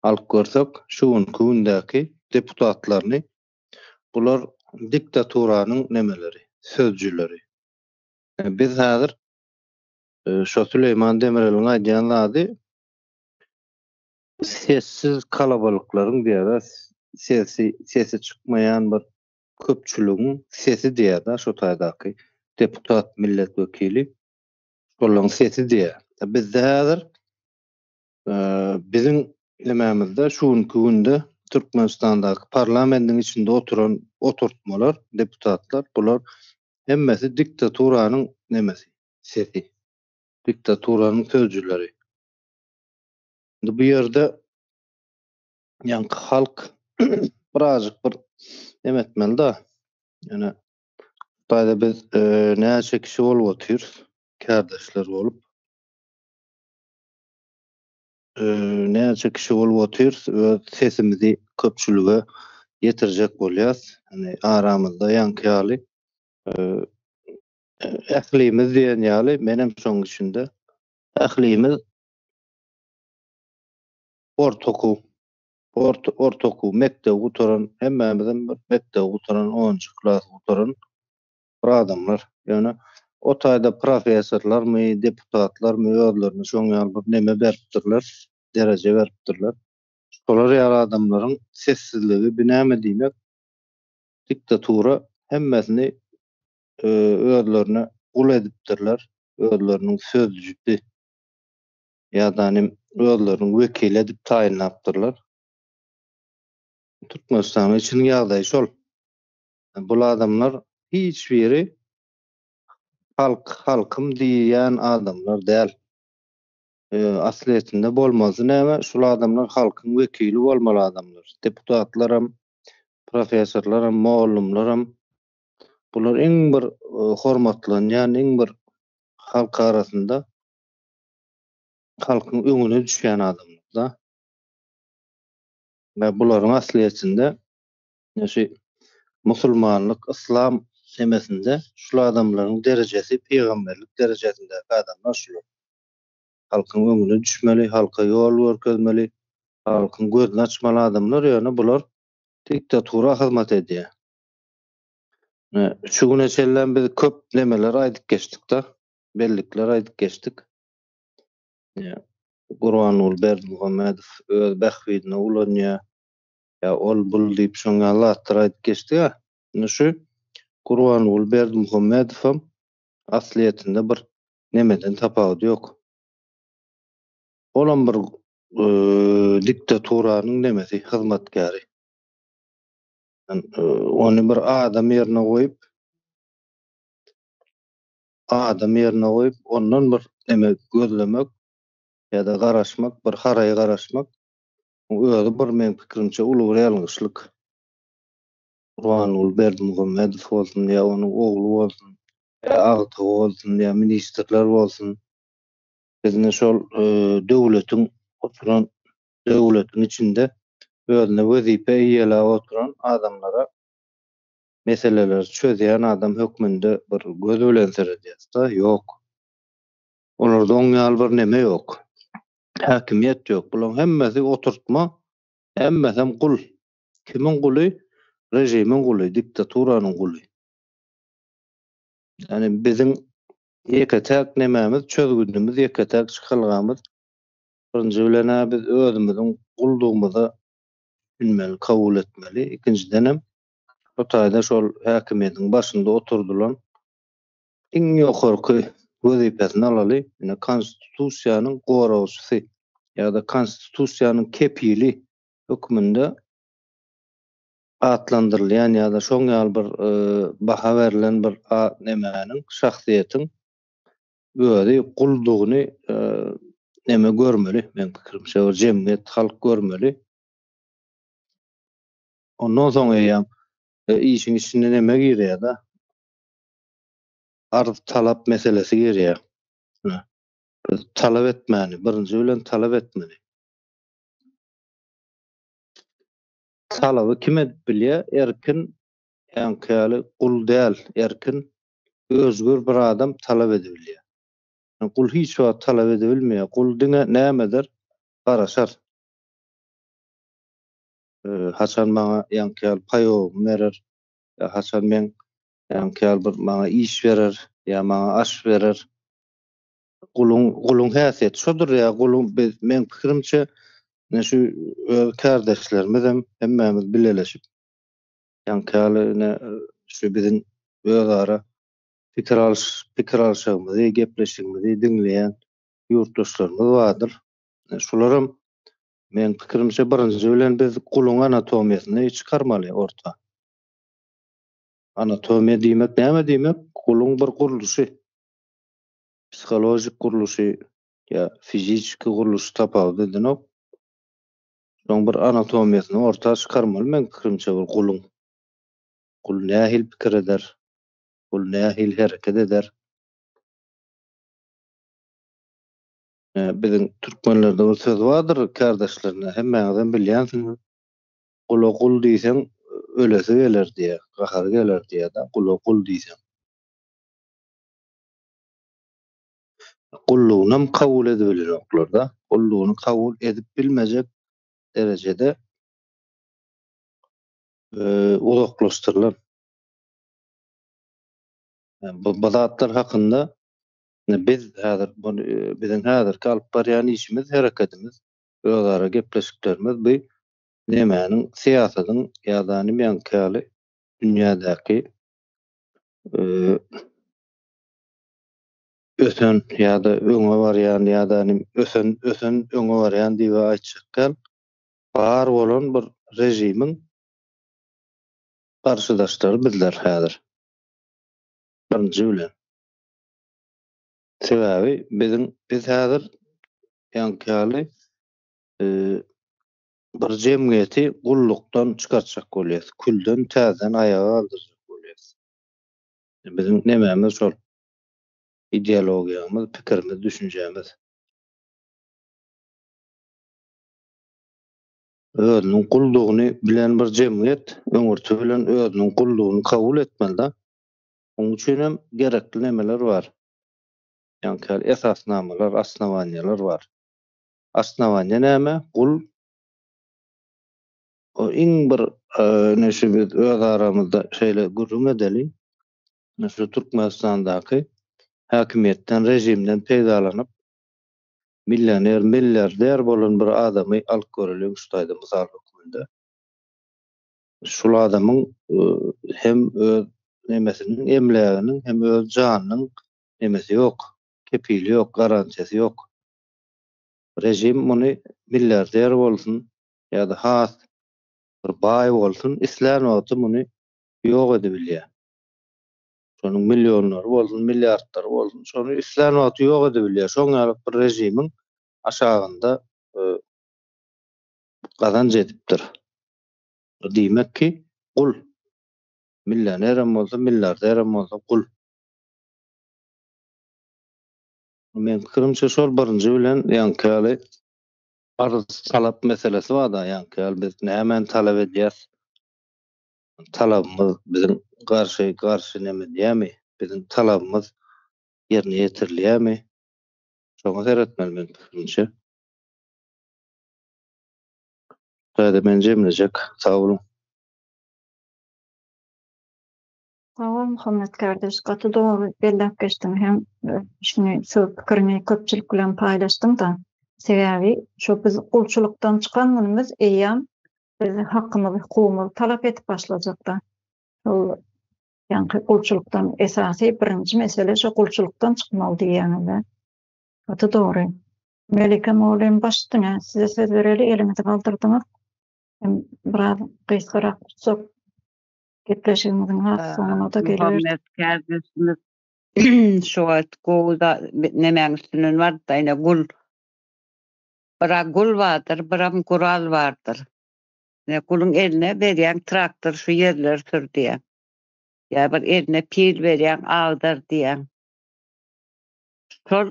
alyp görsek, şuň gündäki deputatlaryny bular diktaturanyň nemeleri, sözcüleri. Biz häzir şo Süleyman Demirel'in aýdýan zady sessiz kalabalyklaryň diýer, sesi çykmaýan bir köpçüligiň sesi diýer-de şo taýdaky deputat, millet wekili şolaryň sesi diýer. Bizde häzir bizim nememizde şuňky günde Türkmenistandaky parlamentiň içinde oturan oturtmalar, deputatlar bular hemmesi diktaturanyň nemesi, sesi. Diktaturanyň sözcüleri. Bu ýerde ýa-ni halk birazjyk bir nemetmeli-de. Ýani taýda biz näçe kişi bolup otyr, kardeşler bolup. näçe kişi bolup otyr we sesimizi köpçülüge ýetirjek bolýas. Hani aramyzda ýanky ählimiz diýen ýaly menem şoň içinde ählimiz ortaoku mektep guturan hemmämizden bir mektep guturan 10-njy klas guturan bir adamlar. Ýöne o taýda professorlarmy, deputatlarmy özlerini şoň ýaly bir neme beripdirler, derece beripdirler. Şolar ýaly adamlaryň sessizligi binäme diýmek diktatura hemmesini özlerine gul edipdirler, özleriniň sözcüsi ýa-da özlerini wekil edip taýinlapdyrlar. Türkmenistan için ýagdaý şol. Bu adamlar hiç biri halkym diýen adamlar däl. Asliýetinde bolmazy näme? Şol adamlar halkyň wekili bolmaly adamlar. Deputatlaram, professorlaram, mollumlaram bular iň bir hormatlanýan, iň bir halk arasynda halkyň öňüne düşýän adamlar da. Ve bularyň asliýetinde näşe musulmanlyk, islam semesinde şol adamlaryň derejesi peýgamberlik derejesinde adamlar şular. Halkyň öňüne düşmeli, halka ýol görkezmeli, halkyň gözüni açmaly adamlar, ýöne bular diktatura hyzmat edýär. Şu güne çellen biz köp nemeler aýdyp geçdik da, bellikler aýdyp geçdik. Gurbanuly Berdimuhammedow öz bähwidine ulanýar. Ya ol bul diýip şoň ýalatlar aýdyp geçdi ya. Şu Gurbanuly Berdimuhammedow asliýetinde bir nemeden tapagy ýok. Olam bir diktaturanyň nemesi, hyzmatkary. Onu bir adam ýerine goýup, ondan bir neme gözlemek ýa-da garaşmak, bir haraý garaşmak özü bir men pikirimçe uly ýalňyşlyk. Gurbanuly Berdimuhammedow bolsun, ýa onuň ogly bolsun, ýa agty bolsun, ýa ministrler bolsun. Bizne şol döwletiň içinde özüne wezipe ýelap oturan adamlara meseleler çözýän adam hökmünde bir göz bilen seredýär-de, ýok. Olarda oň ýaly bir neme ýok. Häkimiýet ýok. Bular hemmesi oturtma, hemmesi kul. Kimin guly? Rejimiň guly, diktaturanyň guly. Yani bizim ýeketäk nememiz, çözgündümiz, ýeketäk çykylgamyz birinji bilen biz özümiziň guldugymyzy bilmeli, kabul etmeli. Ikincidenem o taýda şol häkimiýetiň başynda oturdulan iň ýokarky wezipesini alaly, ýa konstitusiýanyň gorawçysy ýa-da konstitusiýanyň kepili hökmünde atlandyrylýan ýa-da şoň ýaly bir baha berilen bir nemäniň, şahsiýetiň özü guldugyny neme görmeli, men pikirimçe jemgyýet, halk görmeli. Ondan soň ýa işin içinde neme girýär da? Arz talap meselesi girýär. Biz talap etmäni, birinji bilen talap etmeli. Talaby kim edip bilýär? Erkin, ýanky kul däl, erkin, özgür bir adam talap edebilýär. Kul hiç wagt talap edebilmeýär. Kul diňe nämedir? Garaşar. Haçan maňa ýanky paýogum berer, haçan men ýanky bir maňa iş berer, ýa maňa aş berer. Gulun häsiýeti şodur ýa gulun men pikirimçe şu kardeşlerimiz hemmemiz bileleşip ýanky şu bizim özara pikir alşygymyzy, gepleşigimizi dinleýän ýurtdaşlarymyz bardyr. Şolaram men pikirimçe birinji bilen biz gulun anatomiýasyny çykarmaly orta. Anatomiýa diýmek näme diýmek? Gulun bir guruluşy, psikolojik guruluşy ýa fiziki guruluşy tapagy edinok. Şoň bir anatomiýasyny orta çykarmaly men pikirimçe bir gulun. Gul nähil pikir eder? Gul nähil hereket eder? Bizim Türkmenlerde bir söz vardır kardeşlerine hemmeňizden bilýänsiňiz. Kula kul diýseň ölesi geler diye, gahar geler diye da kula kul diýseň. Kulluğunam kabul edebilir oklar da. Kulluğunu kabul edip bilmeyecek derecede uzaklaştırılan. Yani bu zatlar hakkında biz bizim häzir kalyp barýan işimiz, hereketimiz, özara gepleşiklerimiz bu nemäniň siýasatyň ýa-da nämeňkäli dünýädäki ösen ýa-da öňe barýan ýa-da ösen öňe barýan diýip aýtjak bar bolan bir rejimiň garşydaşlary bizler häzir. Birinji bilen. Sebäbi biz häzir ýankyly bir jemgyýeti gullukdan çykarjak bolýar. Külden täzen ayaga kaldyrjak bolýar. Bizim nemämiz şol ideologiýamyz, pikirimiz, düşünjemiz. Özüniň gullugyny bilen bir jemgyýet öňürtü bilen özüniň gullugyny kabul etmeli. Onuň üçin hem gerekli nemeler bar. Ýanky esasnamalar, asnawanýalar bar. Asnawanýa näme? Gul o iň bir neşe biz öz aramyzda şeýle gurrun edeli. Näşe Türkmenistandaky häkimetden, rejimden peýdalanyp millioner, milliarder bolan bir adamy alyp göreliň şuýda mysal hukmunda. Şol adamyň hem öz nemesiniň, emleginiň, hem öz janynyň nemesi ýok, kepili ýok, garantiýasy ýok. Rejim muny milliarder bolsun ýa-da has bir baý bolsun, isläni wagty muny ýok edip bilýär. Şonuň millionlary bolsun, milliardlary bolsun, şonu isläni wagty ýok edip bilýär. Şoňa bir rejimiň aşagynda gazanç edipdir. Diýmek ki, kul. Millionerem bolsa, milliarderem bolsa kul. Men pikirimçe şol birinji bilen ýanky arz talap meselesi bar da, ýanky biz nämen talap edýäs? Talabymyz bizim garşy neme diýämi? Bizim talabymyz ýerine ýetirilýärmi? Şoňa seretmeli men pikirimçe. Şäde men jemlejek. Sag bolun. Tamam Muhammed kardeş, gaty dogry bellep geçdiň hem şunu söz pikirimi köpçülik bilen paýlaşdyň da. Sebäbi şo biz gulçulukdan çykan günümüz eýýam biz hakkymyzy, hukukymyzy talap etip başlajak da. Şol ýanky gulçulukdan esasy birinji mesele şo gulçulukdan çykmaly diýýänler. Gaty dogry. Melike Mollem başdyňa size söz bereli elinizi galdyrdyňyz. Hem biraz gysgarak tutsak gepleşigimiziň sonuna da gelir. Muhammed kardeşimiz şu goda nemäň üstünden bar da ine gul. Bira gul vardır, biram gural vardır. Ne gulun eline berýän traktor şu yerler sürdiýär. Ya bir eline pil berýän agdar diýär. Şol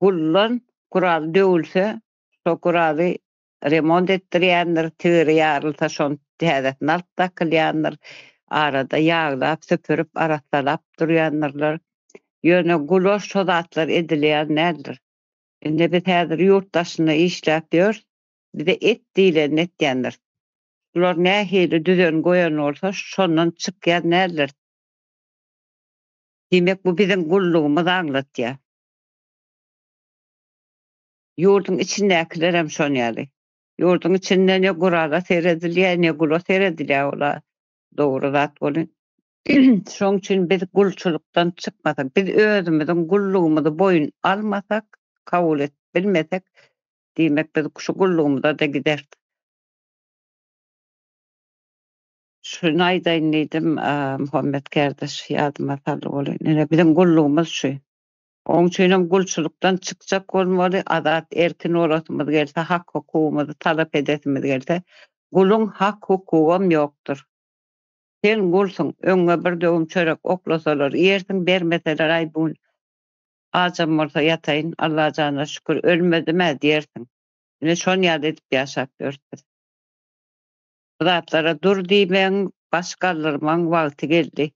gullan gural döwülse, şo guraly remont etdirýändir, türi ýarylsa şonu täzetini alyp takylýandyr. Arada ýaglap, söpürüp, aratlap durýandylar. Ýöne guloş şodatlar edilýän nädir? Indi biz häzir ýurtdaşyna işläp ýör, bize et diýilen etýändir. Bular nähili düzen goýan bolsa, şondan çykýan nädir? Demek bu bizim gullugymyzy aňlatýar. Ýurdun içindekiler hem şonu ýaly. Ýurdun içinde ne gurala seredilýär, ne gulo seredilýär, ola dogry zat bolýan. Şoň üçin biz gulçulukdan çykmasak, biz özümiziň gullugymyzy boyun almasak, kabul et bilmesek, diýmek biz şu gullugymyza da gider. Şunu aýdaýyn diýdim, Muhammed kardeş, ýadyma saly bolýan. Ene bizim gullugymyz şu. Oň üçin gulçulukdan çykjak bolmaly, azat erkin olatymyz gelse, hak hukukymyzy talap edetimiz gelse, gulun hak hukukam ýokdur. Sen gulsun, öňe bir döwüm çörek oklasalar, ýersiň bermeseler, aý bu Acam olsa yatayın, Allah canına şükür ölmedim dersin. Yine şon yad edip yaşap gördüm. Zatlara dur diýmen, başgalarymyň wagty geldi.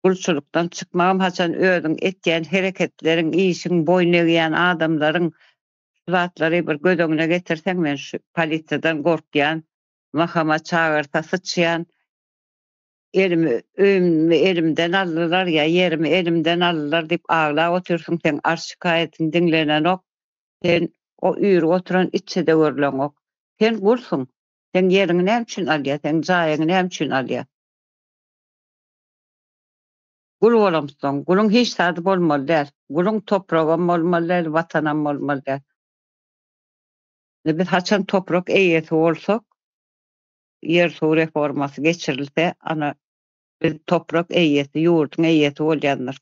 Gulçulukdan çıkmam haçan öýüň etýän hereketleriň, işiň boýuna eýän adamlaryň zatlary bir gödöňüne getirseň men şu polisiýadan gorkýan, mahkama çağırsa sıçýan, elimden aldılar ya, yerimi elimden aldılar diýip ağlap otursun sen şikaýetini dinlenen ok, sen o üýür oturan içinde görlen ok. Sen gulsun, sen yerini näme üçin alýar, sen jaýyňy näme üçin alýar? Gul bolamsyň, gulun hiç sady bolmaly däl. Gulun topragam bolmaly däl, watanam bolmaly däl. Biz haçan toprak eýeti bolsak, yer suw reformasy geçirilse, ana biz toprak eýeti, ýurduň eýeti bolýanlar.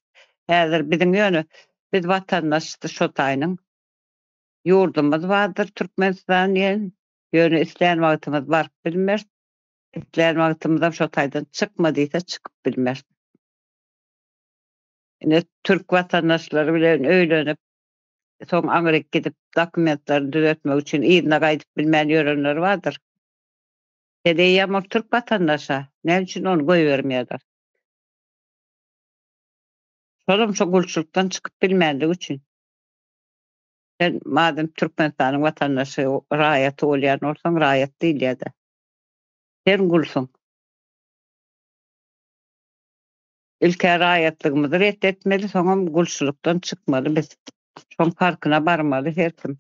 Häzir biziň ýöne biz watandaşdy şo taýynyň ýurdumyz bardyr Türkmenistan ýöne isleýän wagtymyz baryp bilmer. Isleýän wagtymyzda şo taýdan çykmadysa çykyp bilmer. Ine Türk watandaşlary bilen öýlenip soň Amerika gidip dokumentlaryny düzeltmek üçin ýyna gaýdyp bilmän ýörenler bardyr. Edeýär Türk watandaşa, näme üçin onu goýbermeýärler? Şolum şo gulçulukdan çykyp bilmänligi üçin. Sen madem Türkmenistanyň watandaşy raýaty bolýan bolsaň, raýat diýilýär. Sen gulsun. İlkä raýatlygymyzy reddetmeli, soňam gulçulukdan çykmaly biz. Şoň farkyna barmaly her kim.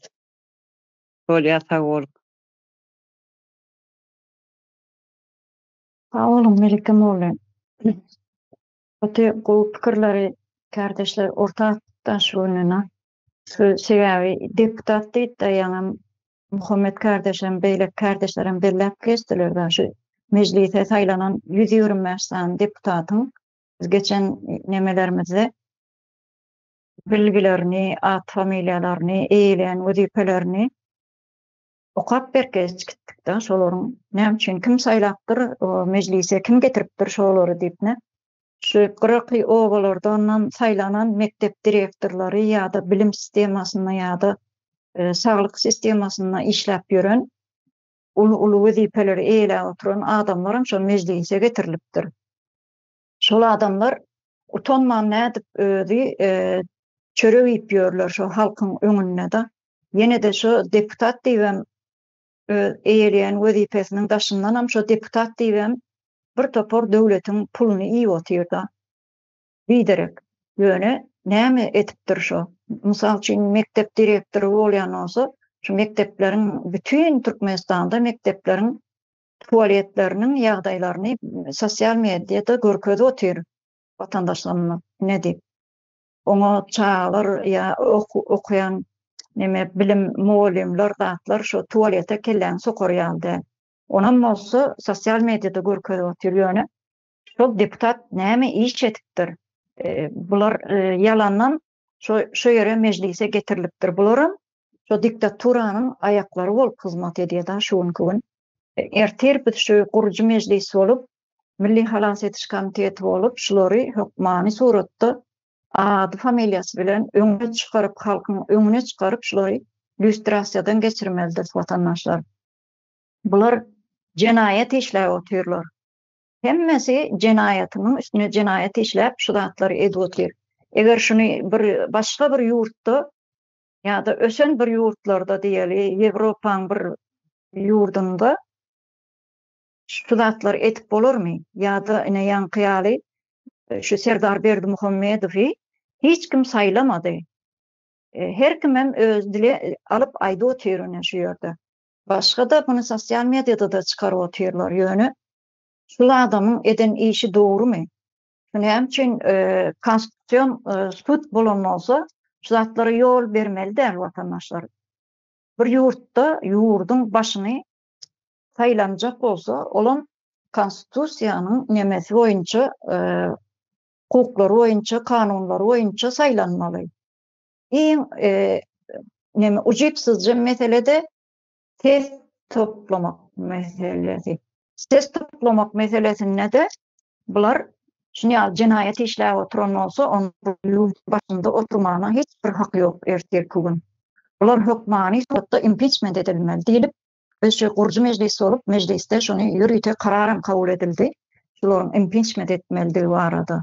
Bolýasa bol. Oğlum Melikim oğlum. Bu pikirleri kardeşler ortaktan şununa. Sebebi deputat deyip de yani Muhammed kardeşim, beylek kardeşlerim bellep geçtiler da şu meclise saylanan 125 tane deputatın biz geçen nemelerimizde bilgilerini, at familyalarını, eýleýän wezipelerini okap berkez gittikden şolaryň näme üçin kim saylapdyr, o meclise kim getiripdir şolary diýip şu 40 oğullardan saylanan mektep direktorları ýa-da bilim sistemasyna ýa-da saglyk sistemasyna işläp ýören ulu wezipeleri eýle oturan adamlar şo meclise getirilipdir. Şol adamlar utanman nädip özi çörek ýörler şo halkyň öňünde de. Ýene de şo deputat diýen eýleýän wezipesiniň daşyndan hem şo deputat diýen bir topor döwletiň puluny iýip oturýar. Biderek ýöne näme etipdir şo? Mysal üçin mektep direktory bolýan olsa, şu mektepleriň bütün Türkmenistanda mektepleriň tualetleriniň ýagdaýlaryny sosial mediada görkezip otur watandaşlaryna ne diýip. Oňa çağlar ýa okuyan neme bilim muallimler zatlar şu tualete kellen sokurýardy. Onam bolsa sosial mediada görkezip oturýar. Şol deputat näme iş etipdir? Bular yalandan şo ýere meclise getirilipdir. Bularyň şo diktaturanyň aýaklary bolup hyzmat edýär şuň. Ertir biz şu gurucu meclis bolup, Milli Halas Etiş Komiteti bolup, şolary hökmany suratda ady familiýasy bilen öňe çykaryp, halkyň öňüne çykaryp şolary lüstrasiýadan geçirmelidir watandaşlar. Bular jenaýat işläp oturýarlar. Hemmesi jenaýatynyň üstüne jenaýat işläp şu zatlary edip oturýar. Eger şuny bir başga bir ýurtda ýa-da ösen bir ýurtlarda diýeli, Ýewropaň bir ýurdunda şu zatlar etip bolarmy? Ýa-da ine ýanqyaly şu Serdar Berdimuhammedowy hiç kim saylamady. Her kim hem öz dili alıp aýdy oturýar şu ýerde. Başga da bunu sosial mediada da çykaryp oturýarlar ýöne. Şu adamın eden işi doğrumy? Şunu hem için konstitusiyon süt bulunmazsa şu zatlara yol vermeli der vatandaşlar. Bir yurtta yurdun başını saylanacak olsa olan konstitusiyanın nemesi boyunca hukukları boyunca, kanunları boyunca saylanmalı. En ucipsizce mesele de ses toplamak meselesi. Ses toplamak meselesinde de bular Şunu cinayet işler oturan olsa onun başında oturmana hiç bir hak yok ertir kugun. Ular hukmani sotda impeachment edilmeli deyilip şu kurucu meclisi olup mecliste şunu yürüte kararım kabul edildi. Şuların impeachment etmeli bu arada.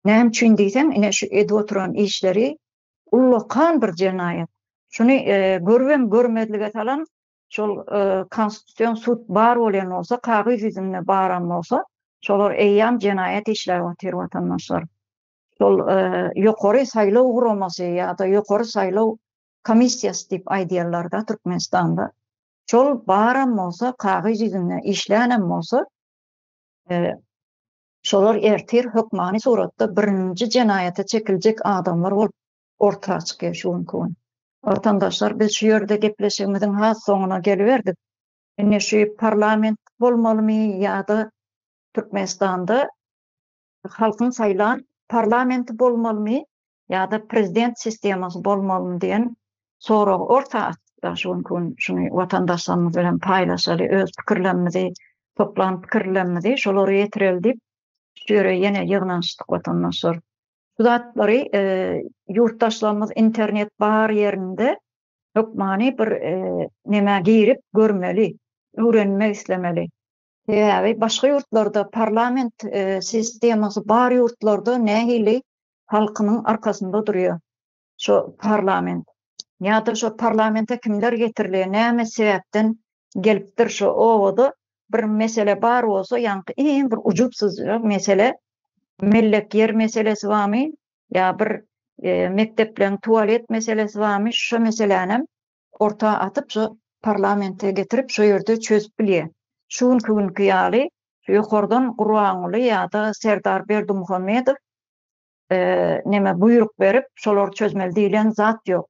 Näme üçin diýsem, ine şu edi oturan işleri ullukan bir cinayet. Şunu görmem görmedlige talan şol konstitusiyon sud bar bolan olsa, kagız izinde baran olsa, şolar eýýam cinayet işler otir vatandaşlar. Şol ýokary saýlaw guramasy ýa-da ýokary saýlaw komissiýasy diýip aýdýarlarda Türkmenistanda. Şol baran olsa, kagız izinde işlänem bolsa, şolar ertir hukmani suratda birinci cinayete çekiljek adamlar bolup ortaga çykýar şuň kun. Vatandaşlar biz şu ýerde gepleşigimiziň has soňuna geliberdik. Ine şu parlament bolmalymy ýa-da Türkmenistanda halkyň saýlan parlamenti bolmalymy ýa-da prezident sistemasy bolmalymy diýen sorag ortaga şuň kun şuny vatandaşlarymyz bilen paýlaşaly, öz pikirlerimizi, toplan pikirlerimizi şolary ýetireldip şöyle yine yığınlaştık vatandaşlar. Bu zatları yurttaşlarımız internet bar yerinde hukmani bir neme girip görmeli, öğrenmek istemeli. Yani başka yurtlarda parlament sisteması bar yurtlarda nehili halkının arkasında duruyor. Şu parlament. Ya da şu parlamente kimler getiriliyor, näme sebepten gelipdir şu ovada bir mesele bar olsa, yani en bir ucupsuz mesele, mellek yer meselesi varmy, ya bir mekteplerin tuvalet meselesi varmy, şu meselenem ortağa atıp şu parlamente getirip şu yerde çözüp bilýär. Şuň günkü ýaly şu ýokardan Gurbanuly ýa-da Serdar Berdimuhammedow neme buyruk berip şolar çözmeli diýilen zat ýok.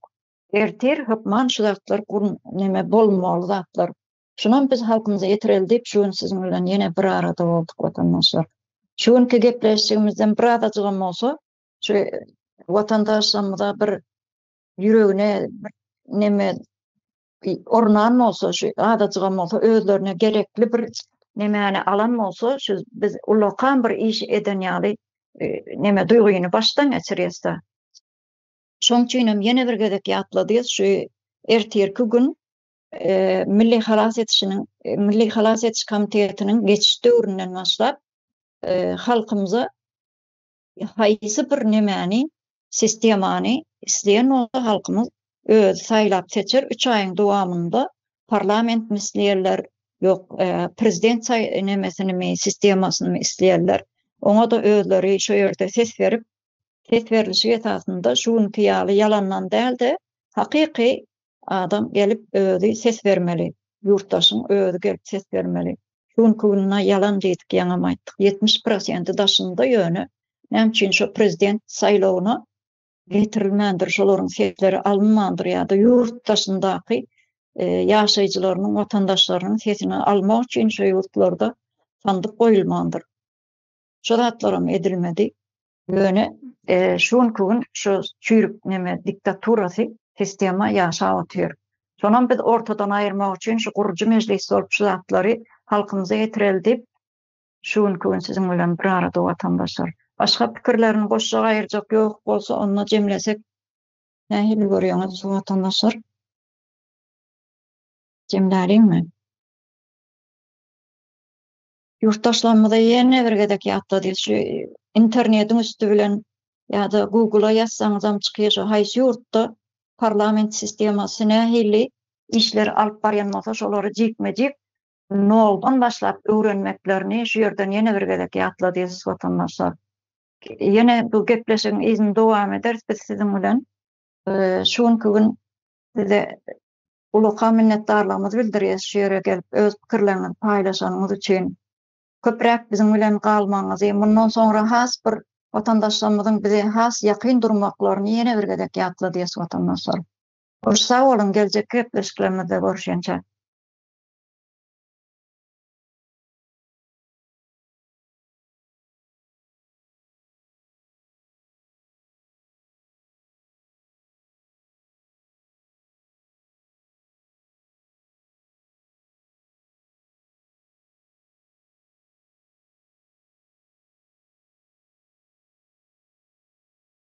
Ertir hukman şu zatlar neme bolmaly zatlar. Şundan biz halkymyza ýetireldip şuň siziň bilen ýene bir arada boldyk vatandaşlar. Şuňky gepleşigimizden bir adacygym bolsa, şu vatandaşlarymyza bir ýüregine neme ornan bolsa, şu adacygym bolsa, özlerine gerekli bir nemeni alan bolsa, şu biz ulakan bir iş eden ýaly neme duýguny başdan geçirýärse. Şoň üçin ýene bir gedek ýatladys, şu ertirki gün Milli Halas Etiş Komitetiniň geçiş döwründen başlap halkymyza haýsy bir nemeni, sistemany isleýän bolsa halkymyz öz saýlap seçer. 3 aýyň dowamında parlament misleýärler, ýok prezident nemesini sistemasyny isleýärler. Oňa da özleri şu ýerde ses berip, ses berilişi esasında şuňky ýaly yalandan däl-de hakyky adam gelip özü ses vermeli. Yurttaşyň özü gelip ses vermeli. Şuň kununa yalan diýdik, ýaňam aýtdyk. 70% daşynda ýöne. Näme üçin şu prezident saýlawyna getirilmendir, şolaryň sesleri alınmandyr ýa-da yurttaşyndaky ýaşaýjylarynyň, vatandaşlarynyň sesini almak üçin şu ýurtlarda sandyk goýulmandyr. Şu zatlarym edilmedi. Ýöne şuň kun şu çürük neme diktaturasy sistema ýaşap otyr. Şondan biz ortadan aýyrmak üçin şu gurucu meclis bolup şu zatlary halkymyza ýetireldip şuň kun siziň bilen bir arada vatandaşlar. Başga pikirlerini goşjak aýyrjak ýok bolsa onu jemlesek nähili görýäňiz vatandaşlar? Jemläriňmi? Yurttaşlarymyza ýene bir gedek ýatdy, şu internetiň üstü bilen ýa-da Google'a ýazsaňyzam çykýar, şu haýsy ýurtda parlament sistemasy nähili işler alyp barýanmasa şolary jikmejik noldan başlap öwrenmeklerini şu ýerden ýene bir gedek ýatladys vatandaşlar. Ýene bu gepleşiň izin dowam eder, biz siziň bilen şuňky gün size ulaka minnetdarlygymyzy bildirýäs şu ýere gelip öz pikirlerinizi paýlaşanyňyz üçin. Köprek bizim bilen galmaňyzy, mundan sonra has bir vatandaşlarymyzyň bize has ýakyn durmaklaryny ýene bir gedek ýatladys vatandaşlar. Hoş sağ olun, gelecek gepleşiklerimizde görüşýänçe.